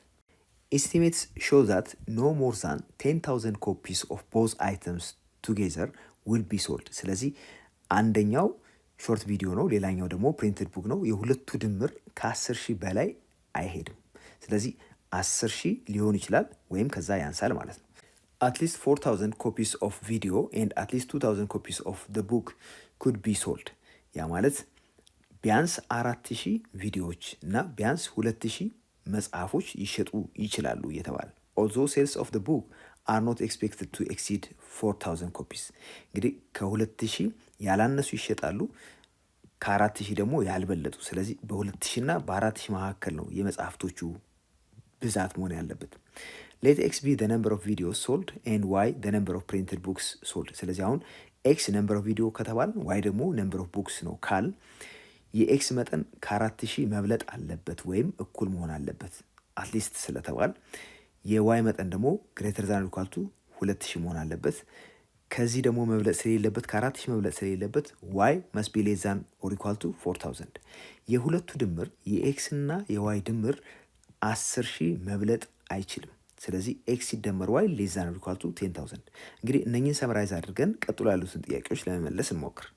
Estimates show that no more than 10,000 copies of both items together will be sold. ስለዚህ አንደኛው ሾርት ቪዲዮ ነው፣ ሌላኛው ደግሞ ፕሪንትድ ቡክ ነው። የሁለቱ ድምር ከ10,000 በላይ አይሄድም። ስለዚህ 10,000 ሊሆን ይችላል ወይም ከዛ ያንሳል ማለት ነው። At least 4,000 copies of video and at least 2,000 copies of the book could be sold. ያ ማለት ቢያንስ 4,000 ቪዲዮዎች እና ቢያንስ 2,000 መጽሐፎች ይሸጡ ይችላሉ እየተባለ although sales of the book are not expected to exceed 4,000 copies. እንግዲህ ከ2,000 ያላነሱ ይሸጣሉ፣ ከ4,000 ደግሞ ያልበለጡ። ስለዚህ በ2,000 እና በ4,000 መካከል ነው የመጽሐፍቶቹ ብዛት መሆን ያለበት። let x be the number of videos sold and y the number of printed books sold. ስለዚህ አሁን x number of video ከተባል y ደግሞ number of books ነው ካል የኤክስ መጠን ከ4,000 መብለጥ አለበት ወይም እኩል መሆን አለበት አትሊስት ስለተባል፣ የዋይ መጠን ደግሞ ግሬተር ዛን ኢኳል ቱ 2,000 መሆን አለበት። ከዚህ ደግሞ መብለጥ ስለሌለበት ከ4,000 መብለጥ ስለሌለበት ዋይ መስት ቢ ሌስ ዛን ኦር ኢኳል ቱ 4,000። የሁለቱ ድምር የኤክስ እና የዋይ ድምር 10,000 መብለጥ አይችልም። ስለዚህ ኤክስ ሲደመር ዋይ ሌስ ዛን ኦር ኢኳል ቱ 10,000። እንግዲህ እነኚህን ሰመራይዝ አድርገን ቀጥሎ ያሉትን ጥያቄዎች ለመመለስ እንሞክር።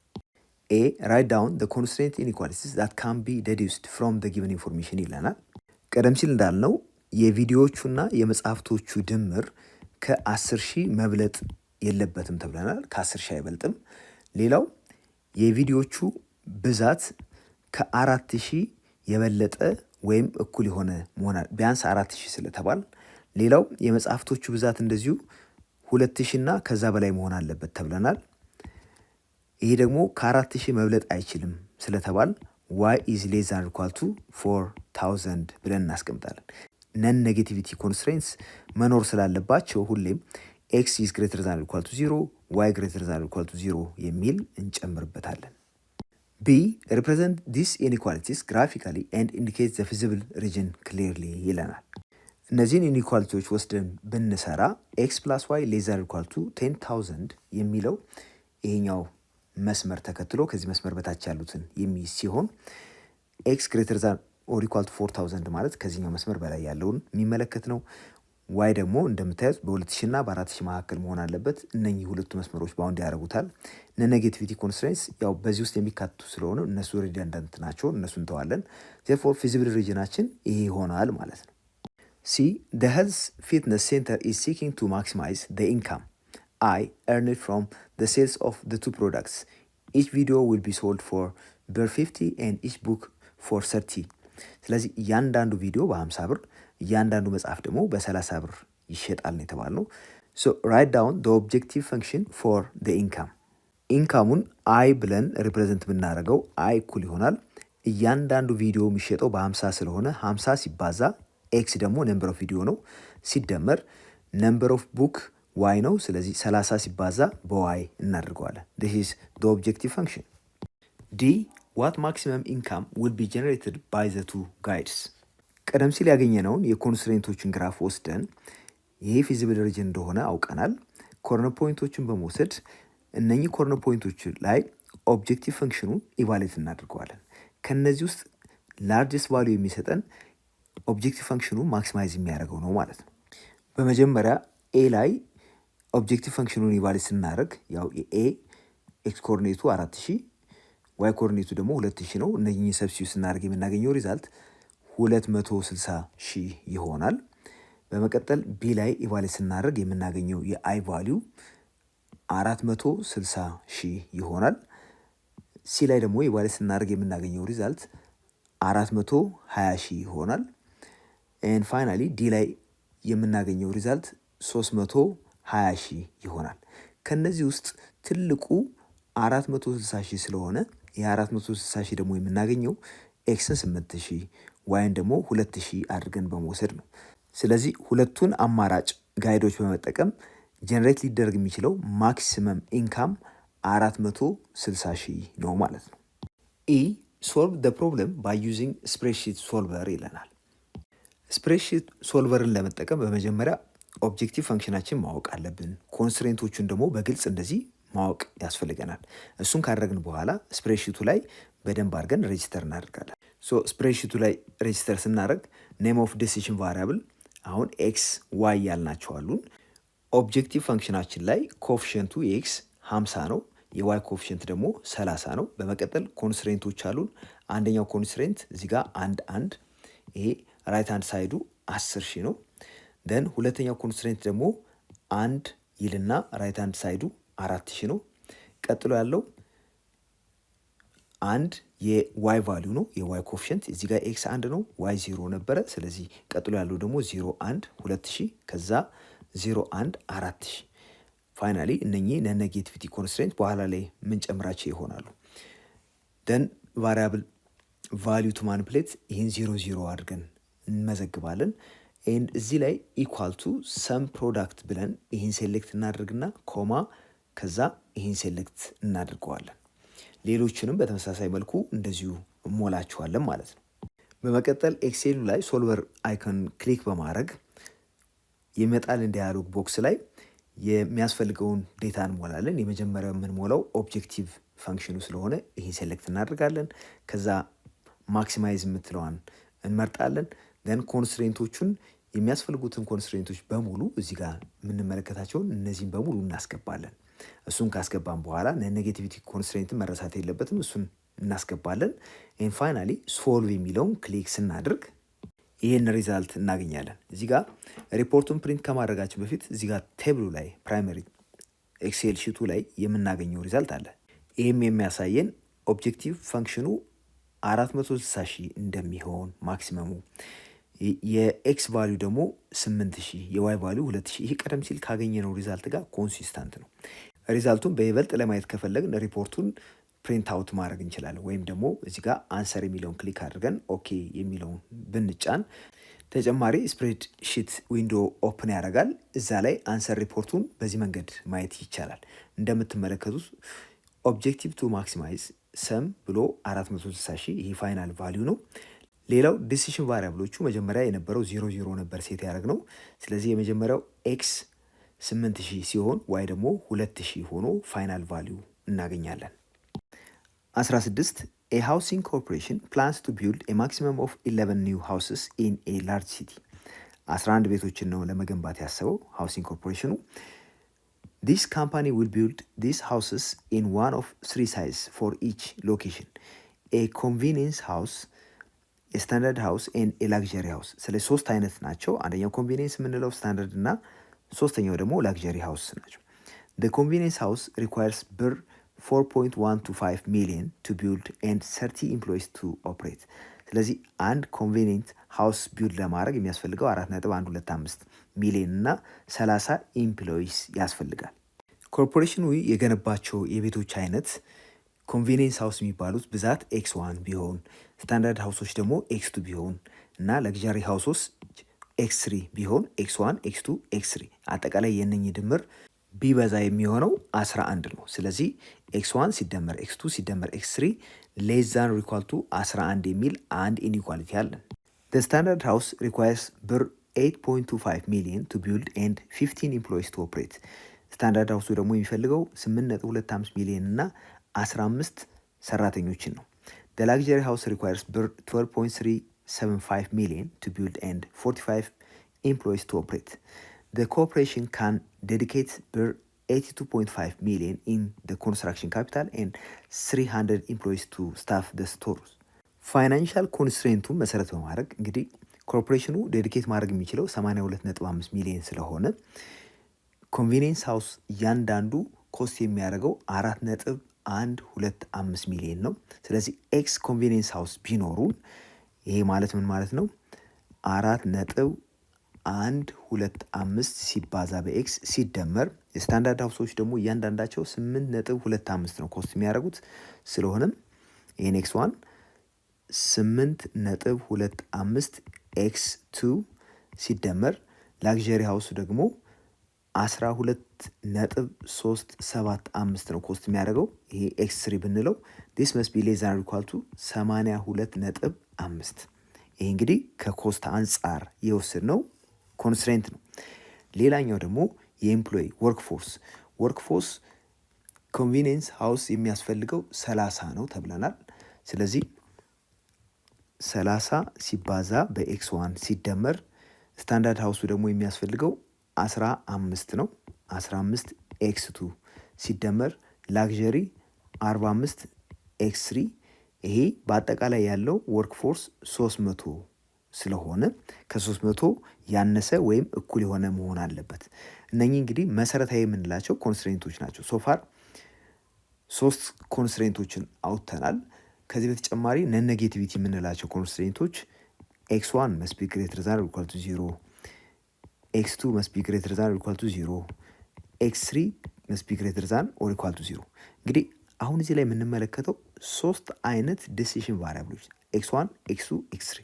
A. Write down the constraint inequalities that can be deduced from the given information ይለናል። ቀደም ሲል እንዳልነው የቪዲዮዎቹና የመጽሐፍቶቹ ድምር ከ10,000 መብለጥ የለበትም ተብለናል። ከ10,000 አይበልጥም። ሌላው የቪዲዮዎቹ ብዛት ከ4,000 የበለጠ ወይም እኩል የሆነ መሆን ቢያንስ 4,000 ስለተባል፣ ሌላው የመጽሐፍቶቹ ብዛት እንደዚሁ 2,000 እና ከዛ በላይ መሆን አለበት ተብለናል። ይሄ ደግሞ ከ4,000 መብለጥ አይችልም ስለተባል y is less than or equal to 4,000 ብለን እናስቀምጣለን። ነን ኔጌቲቪቲ ኮንስትሬንትስ መኖር ስላለባቸው ሁሌም x is greater than or equal to 0 y greater than or equal to 0 የሚል እንጨምርበታለን። b. represent these inequalities graphically and indicate the feasible region clearly ይለናል። እነዚህን ኢኒኳሊቲዎች ወስደን ብንሰራ x plus y less than or equal to 10,000 የሚለው ይሄኛው መስመር ተከትሎ ከዚህ መስመር በታች ያሉትን የሚይዝ ሲሆን ኤክስ ግሬተር ዛን ኦር ኢኳል ቱ 4,000 ማለት ከዚህኛው መስመር በላይ ያለውን የሚመለከት ነው። ዋይ ደግሞ እንደምታዩት በ2,000 እና በ4,000 መካከል መሆን አለበት። እነኚህ ሁለቱ መስመሮች ባውንድ ያደርጉታል። ኔጌቲቪቲ ኮንስትሬንትስ ያው በዚህ ውስጥ የሚካተቱ ስለሆነ እነሱ ሪዳንዳንት ናቸው፣ እነሱ እንተዋለን። ዜርፎር ፊዚብል ሪጅናችን ይሄ ይሆናል ማለት ነው። ሲ the health fitness center is seeking to maximize the income I earned from the sales of the two products. Each video will be sold for $50 and each book for $30. ስለዚህ እያንዳንዱ ቪዲዮ በ50 ብር እያንዳንዱ መጽሐፍ ደግሞ በ30 ብር ይሸጣል ነው የተባለው። so write down the objective function for the income. ኢንካሙን አይ ብለን ሪፕሬዘንት ብናደርገው አይ እኩል ይሆናል እያንዳንዱ ቪዲዮ የሚሸጠው በ50 ስለሆነ 50 ሲባዛ ኤክስ ደግሞ ነምበር ኦፍ ቪዲዮ ነው ሲደመር ነምበር ኦፍ ቡክ ዋይ ነው። ስለዚህ 30 ሲባዛ በዋይ እናደርገዋለን። this is the objective function. d. what maximum income will be generated by the two guides. ቀደም ሲል ያገኘነውን የኮንስትሬንቶችን ግራፍ ወስደን ይሄ ፊዚብል ሪጅን እንደሆነ አውቀናል። ኮርነር ፖይንቶችን በመውሰድ እነኚህ ኮርነር ፖይንቶች ላይ ኦብጀክቲቭ ፈንክሽኑን ኢቫሉዌት እናደርገዋለን። ከነዚህ ውስጥ ላርጀስት ቫልዩ የሚሰጠን ኦብጀክቲቭ ፈንክሽኑ ማክሲማይዝ የሚያደርገው ነው ማለት ነው። በመጀመሪያ ኤ ላይ ኦብጀክቲቭ ፈንክሽኑን ኢቫሉዌት ስናደርግ ያው የኤ ኤክስ ኮኦርዲኔቱ 4,000 ዋይ ኮኦርዲኔቱ ደግሞ 2,000 ነው። እነኚህ ሰብስቲዩት ስናደርግ የምናገኘው ሪዛልት 260,000 ይሆናል። በመቀጠል ቢ ላይ ኢቫሉዌት ስናደርግ የምናገኘው የአይ ቫልዩ 460,000 ይሆናል። ሲ ላይ ደግሞ ኢቫሉዌት ስናደርግ የምናገኘው ሪዛልት 420,000 ይሆናል። ኤንድ ፋይናሊ ዲ ላይ የምናገኘው ሪዛልት 320,000 ይሆናል። ከነዚህ ውስጥ ትልቁ 460,000 ስለሆነ የ460,000 ደግሞ የምናገኘው ኤክስን 8,000 ዋይን ደግሞ 2,000 አድርገን በመውሰድ ነው። ስለዚህ ሁለቱን አማራጭ ጋይዶች በመጠቀም ጀነሬት ሊደረግ የሚችለው ማክሲመም ኢንካም 460,000 ነው ማለት ነው። ኢ ሶልቭ ደ ፕሮብለም ባይ ዩዚንግ ስፕሬድሺት ሶልቨር ይለናል። ስፕሬድሺት ሶልቨርን ለመጠቀም በመጀመሪያ ኦብጀክቲቭ ፈንክሽናችን ማወቅ አለብን። ኮንስትሬንቶቹን ደግሞ በግልጽ እንደዚህ ማወቅ ያስፈልገናል። እሱን ካደረግን በኋላ ስፕሬድሺቱ ላይ በደንብ አድርገን ሬጅስተር እናደርጋለን። ሶ ስፕሬድሺቱ ላይ ሬጅስተር ስናደርግ ኔም ኦፍ ዲሲሽን ቫሪያብል አሁን ኤክስ ዋይ ያልናቸው አሉን። ኦብጀክቲቭ ፈንክሽናችን ላይ ኮፊሽንቱ የኤክስ 50 ነው፣ የዋይ ኮፊሽንት ደግሞ 30 ነው። በመቀጠል ኮንስትሬንቶች አሉን። አንደኛው ኮንስትሬንት እዚህ ጋር አንድ ይሄ ራይት ሃንድ ሳይዱ 10,000 ነው። ደን ሁለተኛው ኮንስትሬንት ደግሞ አንድ ይልና ራይት ሃንድ ሳይዱ 4,000 ነው። ቀጥሎ ያለው አንድ የዋይ ቫሊዩ ነው። የዋይ ኮፊሽንት እዚህ ጋር ኤክስ 1 ነው፣ ዋይ 0 ነበረ። ስለዚህ ቀጥሎ ያለው ደግሞ 0 1 2,000 ከዛ 0 1 4,000 ፋይናሊ እነኚህ ነኔጌቲቪቲ ኮንስትሬንት በኋላ ላይ ምንጨምራቸው ይሆናሉ። ደን ቫሪያብል ቫሊዩ ቱ ማኒፕሌት ይህን 0 አድርገን እንመዘግባለን። ኤንድ እዚህ ላይ ኢኳል ቱ ሰም ፕሮዳክት ብለን ይህን ሴሌክት እናደርግና ኮማ ከዛ ይህን ሴሌክት እናደርገዋለን። ሌሎችንም በተመሳሳይ መልኩ እንደዚሁ እሞላቸዋለን ማለት ነው። በመቀጠል ኤክሴሉ ላይ ሶልቨር አይኮን ክሊክ በማድረግ የመጣልን ዳያሎግ ቦክስ ላይ የሚያስፈልገውን ዴታ እንሞላለን። የመጀመሪያው የምንሞላው ኦብጀክቲቭ ፈንክሽኑ ስለሆነ ይህን ሴሌክት እናደርጋለን። ከዛ ማክሲማይዝ የምትለዋን እንመርጣለን። ደን ኮንስትሬንቶቹን የሚያስፈልጉትን ኮንስትሬንቶች በሙሉ እዚህ ጋር የምንመለከታቸውን እነዚህን በሙሉ እናስገባለን። እሱን ካስገባን በኋላ ኔጌቲቪቲ ኮንስትሬንትን መረሳት የለበትም፣ እሱን እናስገባለን። ኤን ፋይናሊ ሶልቭ የሚለውን ክሊክ ስናደርግ ይህን ሪዛልት እናገኛለን። እዚህ ጋር ሪፖርቱን ፕሪንት ከማድረጋችን በፊት እዚህ ጋር ቴብሉ ላይ ፕራይመሪ ኤክሴል ሺቱ ላይ የምናገኘው ሪዛልት አለ። ይህም የሚያሳየን ኦብጀክቲቭ ፈንክሽኑ 460,000 እንደሚሆን ማክሲመሙ፣ የኤክስ ቫሊዩ ደግሞ 8,000፣ የዋይ ቫሊዩ 2,000። ይህ ቀደም ሲል ካገኘነው ሪዛልት ጋር ኮንሲስታንት ነው። ሪዛልቱን በይበልጥ ለማየት ከፈለግን ሪፖርቱን ፕሪንት አውት ማድረግ እንችላለን። ወይም ደግሞ እዚህ ጋር አንሰር የሚለውን ክሊክ አድርገን ኦኬ የሚለውን ብንጫን ተጨማሪ ስፕሬድ ሺት ዊንዶ ኦፕን ያደርጋል። እዛ ላይ አንሰር ሪፖርቱን በዚህ መንገድ ማየት ይቻላል። እንደምትመለከቱት ኦብጀክቲቭ ቱ ማክሲማይዝ ሰም ብሎ 460,000 ይህ ፋይናል ቫሊዩ ነው። ሌላው ዲሲሽን ቫሪያብሎቹ መጀመሪያ የነበረው 0 ነበር ሴት ያደረግ ነው። ስለዚህ የመጀመሪያው ኤክስ 8,000 ሲሆን ዋይ ደግሞ 2,000 ሆኖ ፋይናል ቫሊዩ እናገኛለን። 16 A housing corporation plans to build a maximum of 11 new houses in a large city. 11 ቤቶችን ነው ለመገንባት ያሰበው ሃውሲንግ ኮርፖሬሽኑ። This company will build these houses in one of 3 sizes for each location. A convenience house, a standard house and a luxury house. ስለዚህ 3 አይነት ናቸው። አንደኛው ኮንቬኒየንስ የምንለው ስታንዳርድ እና ሶስተኛው ደግሞ ላክዠሪ ሃውስ ናቸው። The convenience house requires ብር 4.125 million to build and 30 employees to operate. ስለዚህ አንድ ኮንቬኒየንት ሃውስ ቢልድ ለማድረግ የሚያስፈልገው 4.125 ሚሊዮን እና 30 ኢምፕሎይስ ያስፈልጋል። ኮርፖሬሽኑ የገነባቸው የቤቶች አይነት ኮንቬኒየንስ ሃውስ የሚባሉት ብዛት ኤክስ1 ቢሆን፣ ስታንዳርድ ሃውሶች ደግሞ ኤክስ2 ቢሆን እና ለግዣሪ ሃውሶች ኤክስ3 ቢሆን ኤክስ1 ኤክስ2 ኤክስ3 አጠቃላይ የነኚህ ድምር ቢበዛ የሚሆነው 11 ነው። ስለዚህ ኤክስ1 ሲደመር ኤክስ2 ሲደመር ኤክስ3 ሌስ ዛን ኦር ኢኳል ቱ 11 የሚል አንድ ኢንኢኳሊቲ አለን። The standard house requires ብር 8.25 million to build and 15 employees to operate. ስታንዳርድ ሃውሱ ደግሞ የሚፈልገው 8.25 ሚሊዮን እና 15 ሰራተኞችን ነው። The luxury house requires ብር 12.375 million to build and 45 employees to operate. The corporation can dedicate ብር 82.5 million in the construction capital and 300 employees to staff the stores. ፋይናንሻል ኮንስትሬንቱን መሰረት በማድረግ እንግዲህ ኮርፖሬሽኑ ዴዲኬት ማድረግ የሚችለው 82.5 ሚሊዮን ስለሆነ ኮንቬኒየንስ ሃውስ እያንዳንዱ ኮስት የሚያደርገው 4.125 ሚሊዮን ነው። ስለዚህ ኤክስ ኮንቬኒየንስ ሃውስ ቢኖሩን ይሄ ማለት ምን ማለት ነው? 4.125 ሲባዛ በኤክስ ሲደመር የስታንዳርድ ሃውሶች ደግሞ እያንዳንዳቸው 8.25 ነው ኮስት የሚያደርጉት። ስለሆነም ይሄን ኤክስ1 8.25 ኤክስ2 ሲደመር ላክዠሪ ሃውሱ ደግሞ 12.375 ነው ኮስት የሚያደርገው። ይሄ ኤክስ 3 ብንለው ዲስ መስት ቢ ሌስ ዛን ኢኳል ቱ 82.5። ይሄ እንግዲህ ከኮስት አንጻር የወሰድነው ኮንስትሬንት ነው። ሌላኛው ደግሞ የኤምፕሎይ ወርክፎርስ ኮንቪኒየንስ ሃውስ የሚያስፈልገው 30 ነው ተብለናል። ስለዚህ 30 ሲባዛ በኤክስ 1 ሲደመር ስታንዳርድ ሃውሱ ደግሞ የሚያስፈልገው 15 ነው። 15 ኤክስ 2 ሲደመር ላግዠሪ 45 ኤክስ 3 ይሄ በአጠቃላይ ያለው ወርክፎርስ 300 ስለሆነ ከ300 ያነሰ ወይም እኩል የሆነ መሆን አለበት። እነኚህ እንግዲህ መሰረታዊ የምንላቸው ኮንስትሬንቶች ናቸው። ሶፋር 3 ኮንስትሬንቶችን አውጥተናል። ከዚህ በተጨማሪ ነን ኔጌቲቪቲ የምንላቸው ኮንስትሬንቶች ኤክስ 1 መስት ቢ ግሬተር ዛን ኦር ኢኳል ቱ 0፣ ኤክስ 2 መስት ቢ ግሬተር ዛን ኦር ኢኳል ቱ 0፣ ኤክስ 3 መስት ቢ ግሬተር ዛን ኦር ኢኳል ቱ 0። እንግዲህ አሁን እዚህ ላይ የምንመለከተው 3 አይነት ዲሲሽን ቫሪያብሎች ኤክስ 1፣ ኤክስ 2፣ ኤክስ 3።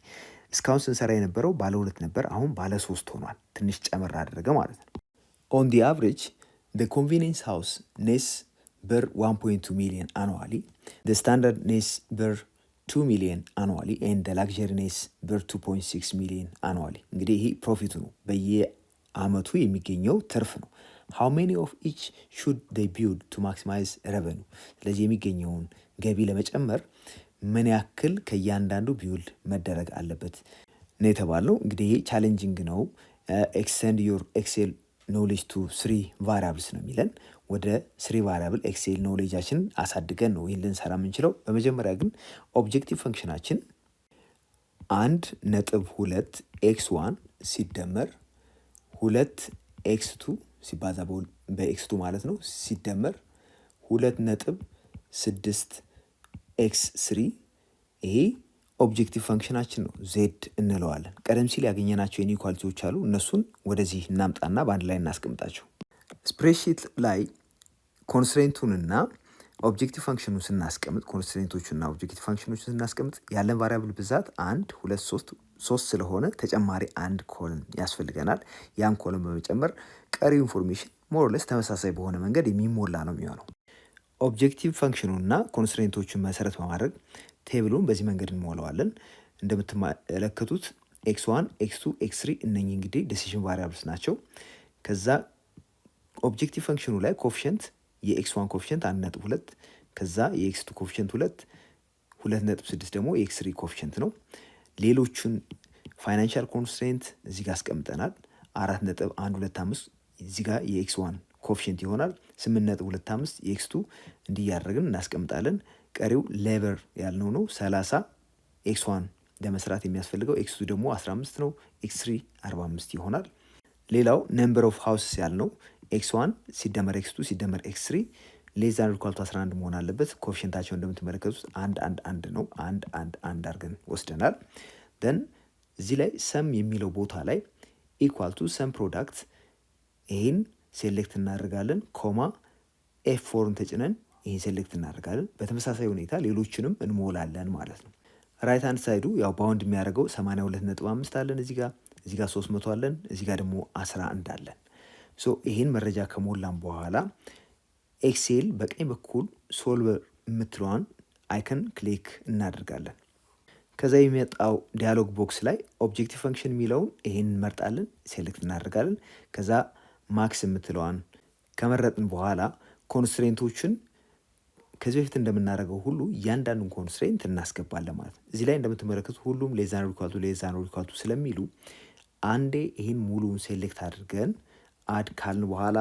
እስካሁን ስንሰራ የነበረው ባለ 2 ነበር፣ አሁን ባለ 3 ሆኗል። ትንሽ ጨመር አደረገ ማለት ነው። ኦን ዲ አቨሬጅ the convenience house ኔስ ብር 1.2 ሚሊዮን annually, the standard ኔስ ብር 2 ሚሊዮን annually and the luxury ኔስ ብር 2.6 ሚሊዮን annually። እንግዲህ ይሄ ፕሮፊቱ ነው፣ በየአመቱ የሚገኘው ትርፍ ነው። how many of each should they build to maximize revenue? ስለዚህ የሚገኘውን ገቢ ለመጨመር ምን ያክል ከእያንዳንዱ ቢውልድ መደረግ አለበት ነው የተባለው። እንግዲህ ይሄ ቻሌንጂንግ ነው። ኤክስቴንድ ዮር ኤክሴል ኖሌጅ ቱ 3 ቫሪያብልስ ነው የሚለን። ወደ 3 ቫሪያብል ኤክሴል ኖሌጃችንን አሳድገን ነው ይህን ልንሰራ የምንችለው። በመጀመሪያ ግን ኦብጀክቲቭ ፈንክሽናችን 1.2 ኤክስ 1 ሲደመር 2 ኤክስ 2 ሲባዛ በኤክስ 2 ማለት ነው ሲደመር 2.6 ኤክስ 3 ይሄ ኦብጀክቲቭ ፈንክሽናችን ነው፣ ዜድ እንለዋለን። ቀደም ሲል ያገኘናቸው ኢኒኳሊቲዎች አሉ፣ እነሱን ወደዚህ እናምጣና በአንድ ላይ እናስቀምጣቸው። ስፕሬድሺት ላይ ኮንስትሬንቱንና ኦብጀክቲቭ ፈንክሽኑን ስናስቀምጥ ኮንስትሬንቶቹና ኦብጀክቲቭ ፈንክሽኖችን ስናስቀምጥ ያለን ቫሪያብል ብዛት 1 2 3 ስለሆነ ተጨማሪ አንድ ኮለን ያስፈልገናል። ያን ኮለን በመጨመር ቀሪው ኢንፎርሜሽን ሞርለስ ተመሳሳይ በሆነ መንገድ የሚሞላ ነው የሚሆነው። ኦብጀክቲቭ ፈንክሽኑና ኮንስትሬንቶቹን መሰረት በማድረግ ቴብሉን በዚህ መንገድ እንሞላዋለን። እንደምትመለከቱት ኤክስ 1 ኤክስ 2 ኤክስ 3 እነኚህ እንግዲህ ዲሲዥን ቫሪያብልስ ናቸው። ከዛ ኦብጀክቲቭ ፈንክሽኑ ላይ ኮፊሽንት የኤክስ 1 ኮፊሽንት 1.2 ከዛ የኤክስ 2 ኮፊሽንት 2.6 ደግሞ የኤክስ 3 ኮፊሽንት ነው። ሌሎቹን ፋይናንሻል ኮንስትሬንት እዚህ ጋር አስቀምጠናል። 4.125 እዚህ ጋር የኤክስ 1 ኮፊሽንት ይሆናል። 8.25 የኤክስ 2 እንዲያደርግን እናስቀምጣለን። ቀሪው ሌበር ያልነው ነው 30 ኤክስ 1 ለመስራት የሚያስፈልገው፣ ኤክስ 2 ደግሞ 15 ነው፣ ኤክስ 3 45 ይሆናል። ሌላው ነምበር ኦፍ ሃውስስ ያልነው ኤክስ 1 ሲደመር ኤክስ 2 ሲደመር ኤክስ 3 ሌስ ዛን ኢኳል ቱ 11 መሆን አለበት። ኮፊሽንታቸው እንደምትመለከቱት 1 ነው። 1 አድርገን ወስደናል። ደን እዚህ ላይ ሰም የሚለው ቦታ ላይ ኢኳል ቱ ሰም ፕሮዳክት ይህን ሴሌክት እናደርጋለን። ኮማ ኤፍ4ን ተጭነን ይህን ሴሌክት እናደርጋለን። በተመሳሳይ ሁኔታ ሌሎችንም እንሞላለን ማለት ነው። ራይት ሃንድ ሳይዱ ያው ባውንድ የሚያደርገው 82.5 አለን፣ እዚህ ጋር 300 አለን፣ እዚህ ጋር ደግሞ 11 አለን። ሶ ይህን መረጃ ከሞላን በኋላ ኤክሴል በቀኝ በኩል ሶልቨር የምትለዋን አይከን ክሊክ እናደርጋለን። ከዛ የሚመጣው ዲያሎግ ቦክስ ላይ ኦብጀክቲቭ ፈንክሽን የሚለውን ይህን እንመርጣለን፣ ሴሌክት እናደርጋለን። ከዛ ማክስ የምትለዋን ከመረጥን በኋላ ኮንስትሬንቶችን ከዚህ በፊት እንደምናደርገው ሁሉ እያንዳንዱን ኮንስትሬንት እናስገባለን ማለት ነው። እዚህ ላይ እንደምትመለከቱ ሁሉም ሌስ ዛን ኦር ኢኳል ቱ ስለሚሉ አንዴ ይህን ሙሉውን ሴሌክት አድርገን አድ ካልን በኋላ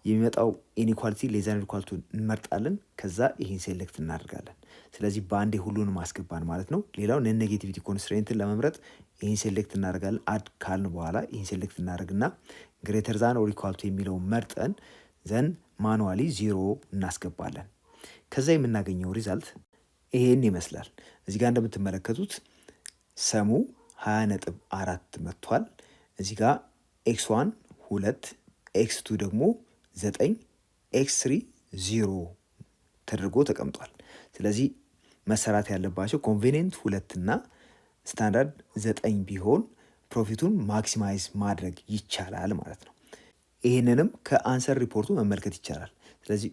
የሚመጣው ኢኒኳሊቲ ሌስ ዛን ኦር ኢኳል ቱ እንመርጣለን። ከዛ ይህን ሴሌክት እናደርጋለን። ስለዚህ በአንዴ ሁሉንም አስገባን ማለት ነው። ሌላው ነን ኔጌቲቪቲ ኮንስትሬንትን ለመምረጥ ይህን ሴሌክት እናደርጋለን። አድ ካልን በኋላ ይህን ሴሌክት እናደርግና ግሬተር ዛን ኦር ኢኳል ቱ የሚለውን መርጠን ዘን ማኑዋሊ 0 እናስገባለን። ከዛ የምናገኘው ሪዛልት ይሄን ይመስላል። እዚህ ጋር እንደምትመለከቱት ሰሙ 20.4 መጥቷል። እዚህ ጋር ኤክስ 1 2 ኤክስ 2 ደግሞ 9 ኤክስ 3 0 ተደርጎ ተቀምጧል። ስለዚህ መሰራት ያለባቸው ኮንቬኒየንት 2 እና ስታንዳርድ 9 ቢሆን ፕሮፊቱን ማክሲማይዝ ማድረግ ይቻላል ማለት ነው። ይህንንም ከአንሰር ሪፖርቱ መመልከት ይቻላል። ስለዚህ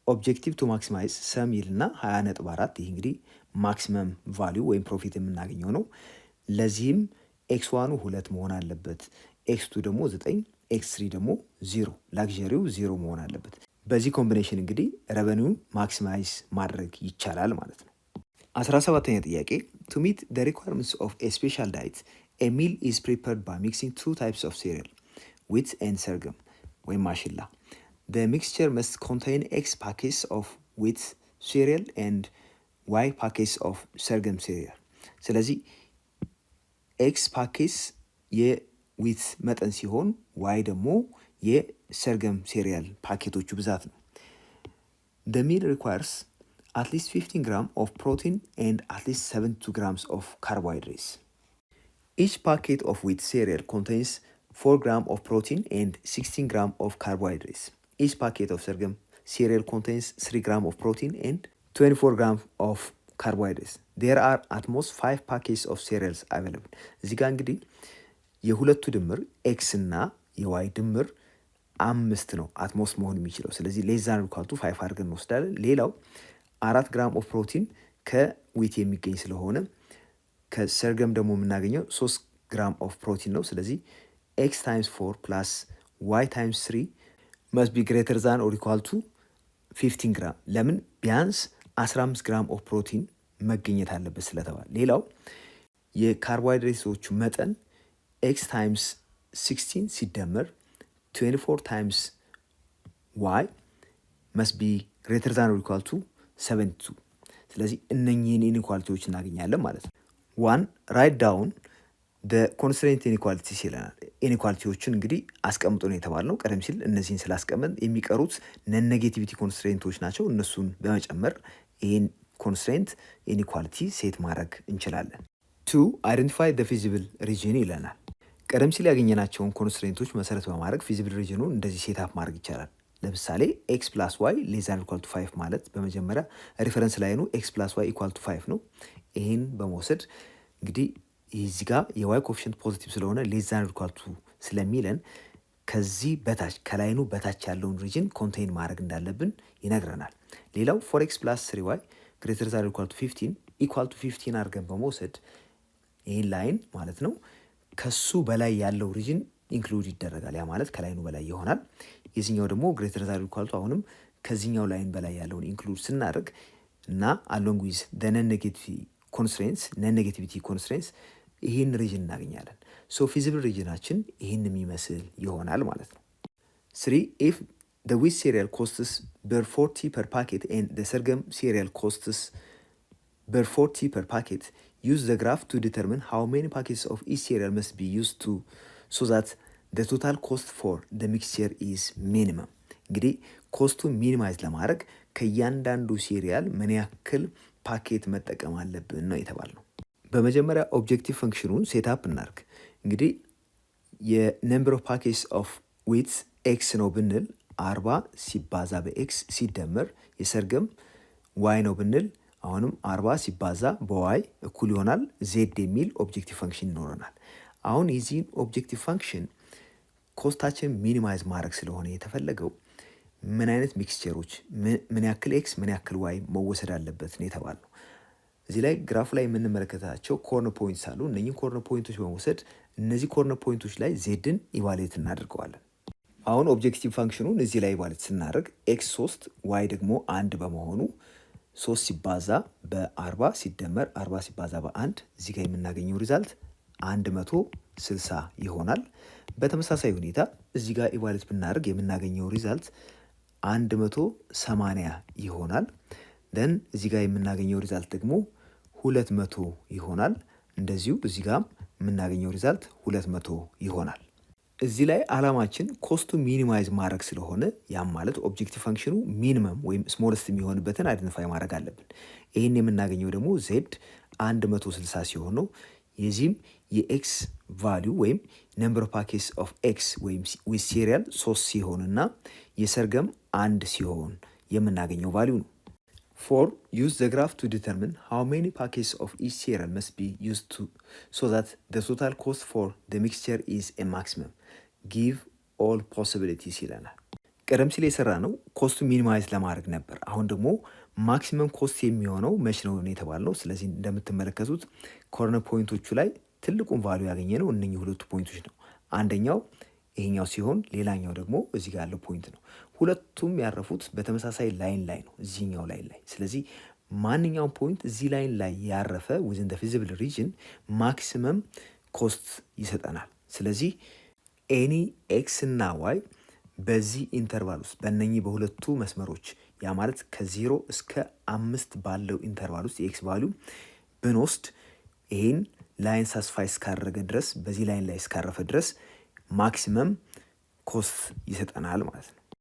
ኦብጀክቲቭ ቱ ማክሲማይዝ ሰም ይልና 20.4 ይህ እንግዲህ ማክሲመም ቫሊዩ ወይም ፕሮፊት የምናገኘው ነው። ለዚህም ኤክስ ዋኑ 2 መሆን አለበት፣ ኤክስ ቱ ደግሞ 9፣ ኤክስ 3 ደግሞ 0፣ ላግዠሪው 0 መሆን አለበት። በዚህ ኮምቢኔሽን እንግዲህ ረቨኒውን ማክሲማይዝ ማድረግ ይቻላል ማለት ነው። 17ኛ ጥያቄ ቱ ሚት ዘ ሪኳርመንትስ ኦፍ ኤ ስፔሻል ዳይት ኤ ሚል ኢዝ ፕሪፐርድ ባይ ሚክሲንግ 2 ታይፕስ ኦፍ ሴሪያል ዊት ኤንድ ሰርገም ወይም ማሽላ the mixture must contain X packets of wheat cereal and Y packets of sorghum cereal። ስለዚህ ኤክስ ፓኬትስ የዊት መጠን ሲሆን ዋይ ደግሞ የሰርገም ሴሪያል ፓኬቶቹ ብዛት ነው። the meal requires at least 15 grams of protein and at least 72 grams of carbohydrates. Each packet of wheat cereal contains 4 grams of protein and 16 grams of carbohydrates. Each packet of sorghum cereal contains 3 grams of protein and 24 grams of carbohydrates. There are at most 5 packets of cereals available. እዚህ ጋር እንግዲህ የሁለቱ ድምር ኤክስ እና የዋይ ድምር 5 ነው አትሞስት መሆን የሚችለው። ስለዚህ ሌዛን ሪኳልቱ 5 አድርገን እንወስዳለን። ሌላው 4 ግራም ኦፍ ፕሮቲን ከዊት የሚገኝ ስለሆነ ከሰርገም ደግሞ የምናገኘው 3 ግራም ኦፍ ፕሮቲን ነው። ስለዚህ ኤክስ ታይምስ 4 ፕላስ ዋይ ታይምስ 3 must be greater than or equal to 15 ግራም። ለምን ቢያንስ 15 ግራም ኦፍ ፕሮቲን መገኘት አለበት ስለተባለ። ሌላው የካርቦሃይድሬቶቹ መጠን ኤክስ ታይምስ 16 ሲደመር 24 ታይምስ ዋይ must be greater than or equal to 72። ስለዚህ እነኚህን ኢኒኳሊቲዎች እናገኛለን ማለት ነው። 1 write down ኮንስትሬንት ኢኒኳሊቲስ ይለናል። ኢኒኳሊቲዎችን እንግዲህ አስቀምጦ ነው የተባልነው። ቀደም ሲል እነዚህን ስላስቀመጥ የሚቀሩት ነን ኔጌቲቪቲ ኮንስትሬንቶች ናቸው። እነሱን በመጨመር ይህን ኮንስትሬንት ኢኒኳሊቲ ሴት ማድረግ እንችላለን። 2 አይደንቲፋይ ዘ ፊዚብል ሪጅን ይለናል። ቀደም ሲል ያገኘናቸውን ኮንስትሬንቶች መሰረት በማድረግ ፊዚብል ሪጅኑን እንደዚህ ሴት አፕ ማድረግ ይቻላል። ለምሳሌ ኤክስ ፕላስ ዋይ ሌዛን ኢኳል ቱ 5 ማለት በመጀመሪያ ሪፈረንስ ላይኑ ኤክስ ፕላስ ዋይ ኢኳል ቱ 5 ነው። ይህን በመውሰድ እንግዲህ እዚህ ጋር የዋይ ኮፊሽንት ፖዚቲቭ ስለሆነ ሌዛን ኢኳል ቱ ስለሚለን ከዚህ በታች ከላይኑ በታች ያለውን ሪጅን ኮንቴይን ማድረግ እንዳለብን ይነግረናል። ሌላው 4x ፕላስ 3y ግሬተር ዛን ኢኳል ቱ 15 ኢኳል ቱ 15 አድርገን በመውሰድ ይህን ላይን ማለት ነው ከሱ በላይ ያለው ሪጅን ኢንክሉድ ይደረጋል። ያ ማለት ከላይኑ በላይ ይሆናል። የዚህኛው ደግሞ ግሬተር ዛን ኢኳል ቱ አሁንም ከዚህኛው ላይን በላይ ያለውን ኢንክሉድ ስናደርግ እና አሎንግ ዊዝ ነን ኔጌቲቪቲ ኮንስትሬንትስ ይህን ሪጅን እናገኛለን። ሶ ፊዚብል ሪጅናችን ይህን የሚመስል ይሆናል ማለት ነው። 3 ኢፍ the wheat cereal costs per 40 per packet and the sorghum cereal costs per 40 per packet, use the graph to determine how many packets of each cereal must be used to so that the total cost for the mixture is minimum. እንግዲህ ኮስቱን ሚኒማይዝ ለማድረግ ከእያንዳንዱ ሲሪያል ምን ያክል ፓኬት መጠቀም አለብን ነው የተባልነው። በመጀመሪያ ኦብጀክቲቭ ፈንክሽኑን ሴትአፕ እናርግ። እንግዲህ የነምበር ኦፍ ፓኬትስ ኦፍ ዊት ኤክስ ነው ብንል 40 ሲባዛ በኤክስ ሲደመር የሰርገም ዋይ ነው ብንል አሁንም 40 ሲባዛ በዋይ እኩል ይሆናል ዜድ የሚል ኦብጀክቲቭ ፈንክሽን ይኖረናል። አሁን የዚህን ኦብጀክቲቭ ፈንክሽን ኮስታችን ሚኒማይዝ ማድረግ ስለሆነ የተፈለገው ምን አይነት ሚክስቸሮች ምን ያክል ኤክስ ምን ያክል ዋይ መወሰድ አለበት ነው የተባለው። እዚህ ላይ ግራፍ ላይ የምንመለከታቸው ኮርነር ፖይንትስ አሉ። እነኚህ ኮርነር ፖይንቶች በመውሰድ እነዚህ ኮርነር ፖይንቶች ላይ ዜድን ኢቫሉዌት እናደርገዋለን። አሁን ኦብጀክቲቭ ፋንክሽኑን እዚህ ላይ ኢቫሉዌት ስናደርግ ኤክስ 3 ዋይ ደግሞ 1 በመሆኑ 3 ሲባዛ በ40 ሲደመር 40 ሲባዛ በ1 እዚህ ጋር የምናገኘው ሪዛልት 160 ይሆናል። በተመሳሳይ ሁኔታ እዚህ ጋር ኢቫሉዌት ብናደርግ የምናገኘው ሪዛልት 180 ይሆናል። ደን እዚህ ጋር የምናገኘው ሪዛልት ደግሞ 200 ይሆናል። እንደዚሁ እዚህ ጋር የምናገኘው ሪዛልት 200 ይሆናል። እዚህ ላይ አላማችን ኮስቱ ሚኒማይዝ ማድረግ ስለሆነ ያም ማለት ኦብጀክቲቭ ፈንክሽኑ ሚኒመም ወይም ስሞለስት የሚሆንበትን አይደንቲፋይ ማድረግ አለብን። ይህን የምናገኘው ደግሞ ዜድ 160 ሲሆን ነው። የዚህም የኤክስ ቫሊዩ ወይም ነምበር ኦፍ ፓኬትስ ኦፍ ኤክስ ወይም ዊዝ ሲሪያል 3 ሲሆንና የሰርገም 1 ሲሆን የምናገኘው ቫሊዩ ነው። 4 use the graph to determine how many packets of each cereal must be used to so that the total cost for the mixture is a maximum. Give ኦል ፖሲቢሊቲስ ይለናል። ቀደም ሲል የሰራ ነው ኮስቱ ሚኒማይዝ ለማድረግ ነበር። አሁን ደግሞ ማክሲመም ኮስት የሚሆነው መች ነው የተባልነው። ስለዚህ እንደምትመለከቱት ኮርነር ፖይንቶቹ ላይ ትልቁን ቫሉ ያገኘ ነው እነኚህ ሁለቱ ፖይንቶች ነው። አንደኛው ይሄኛው ሲሆን ሌላኛው ደግሞ እዚህ ጋር ያለው ፖይንት ነው። ሁለቱም ያረፉት በተመሳሳይ ላይን ላይ ነው፣ እዚህኛው ላይን ላይ። ስለዚህ ማንኛውም ፖይንት እዚህ ላይን ላይ ያረፈ ዊዝን ዘ ፊዚብል ሪጅን ማክሲመም ኮስት ይሰጠናል። ስለዚህ ኤኒ ኤክስ እና ዋይ በዚህ ኢንተርቫል ውስጥ በእነኚህ በሁለቱ መስመሮች ያ ማለት ከ0 እስከ 5 ባለው ኢንተርቫል ውስጥ የኤክስ ቫሉ ብንወስድ ይሄን ላይን ሳስፋይ እስካደረገ ድረስ በዚህ ላይን ላይ እስካረፈ ድረስ ማክሲመም ኮስት ይሰጠናል ማለት ነው።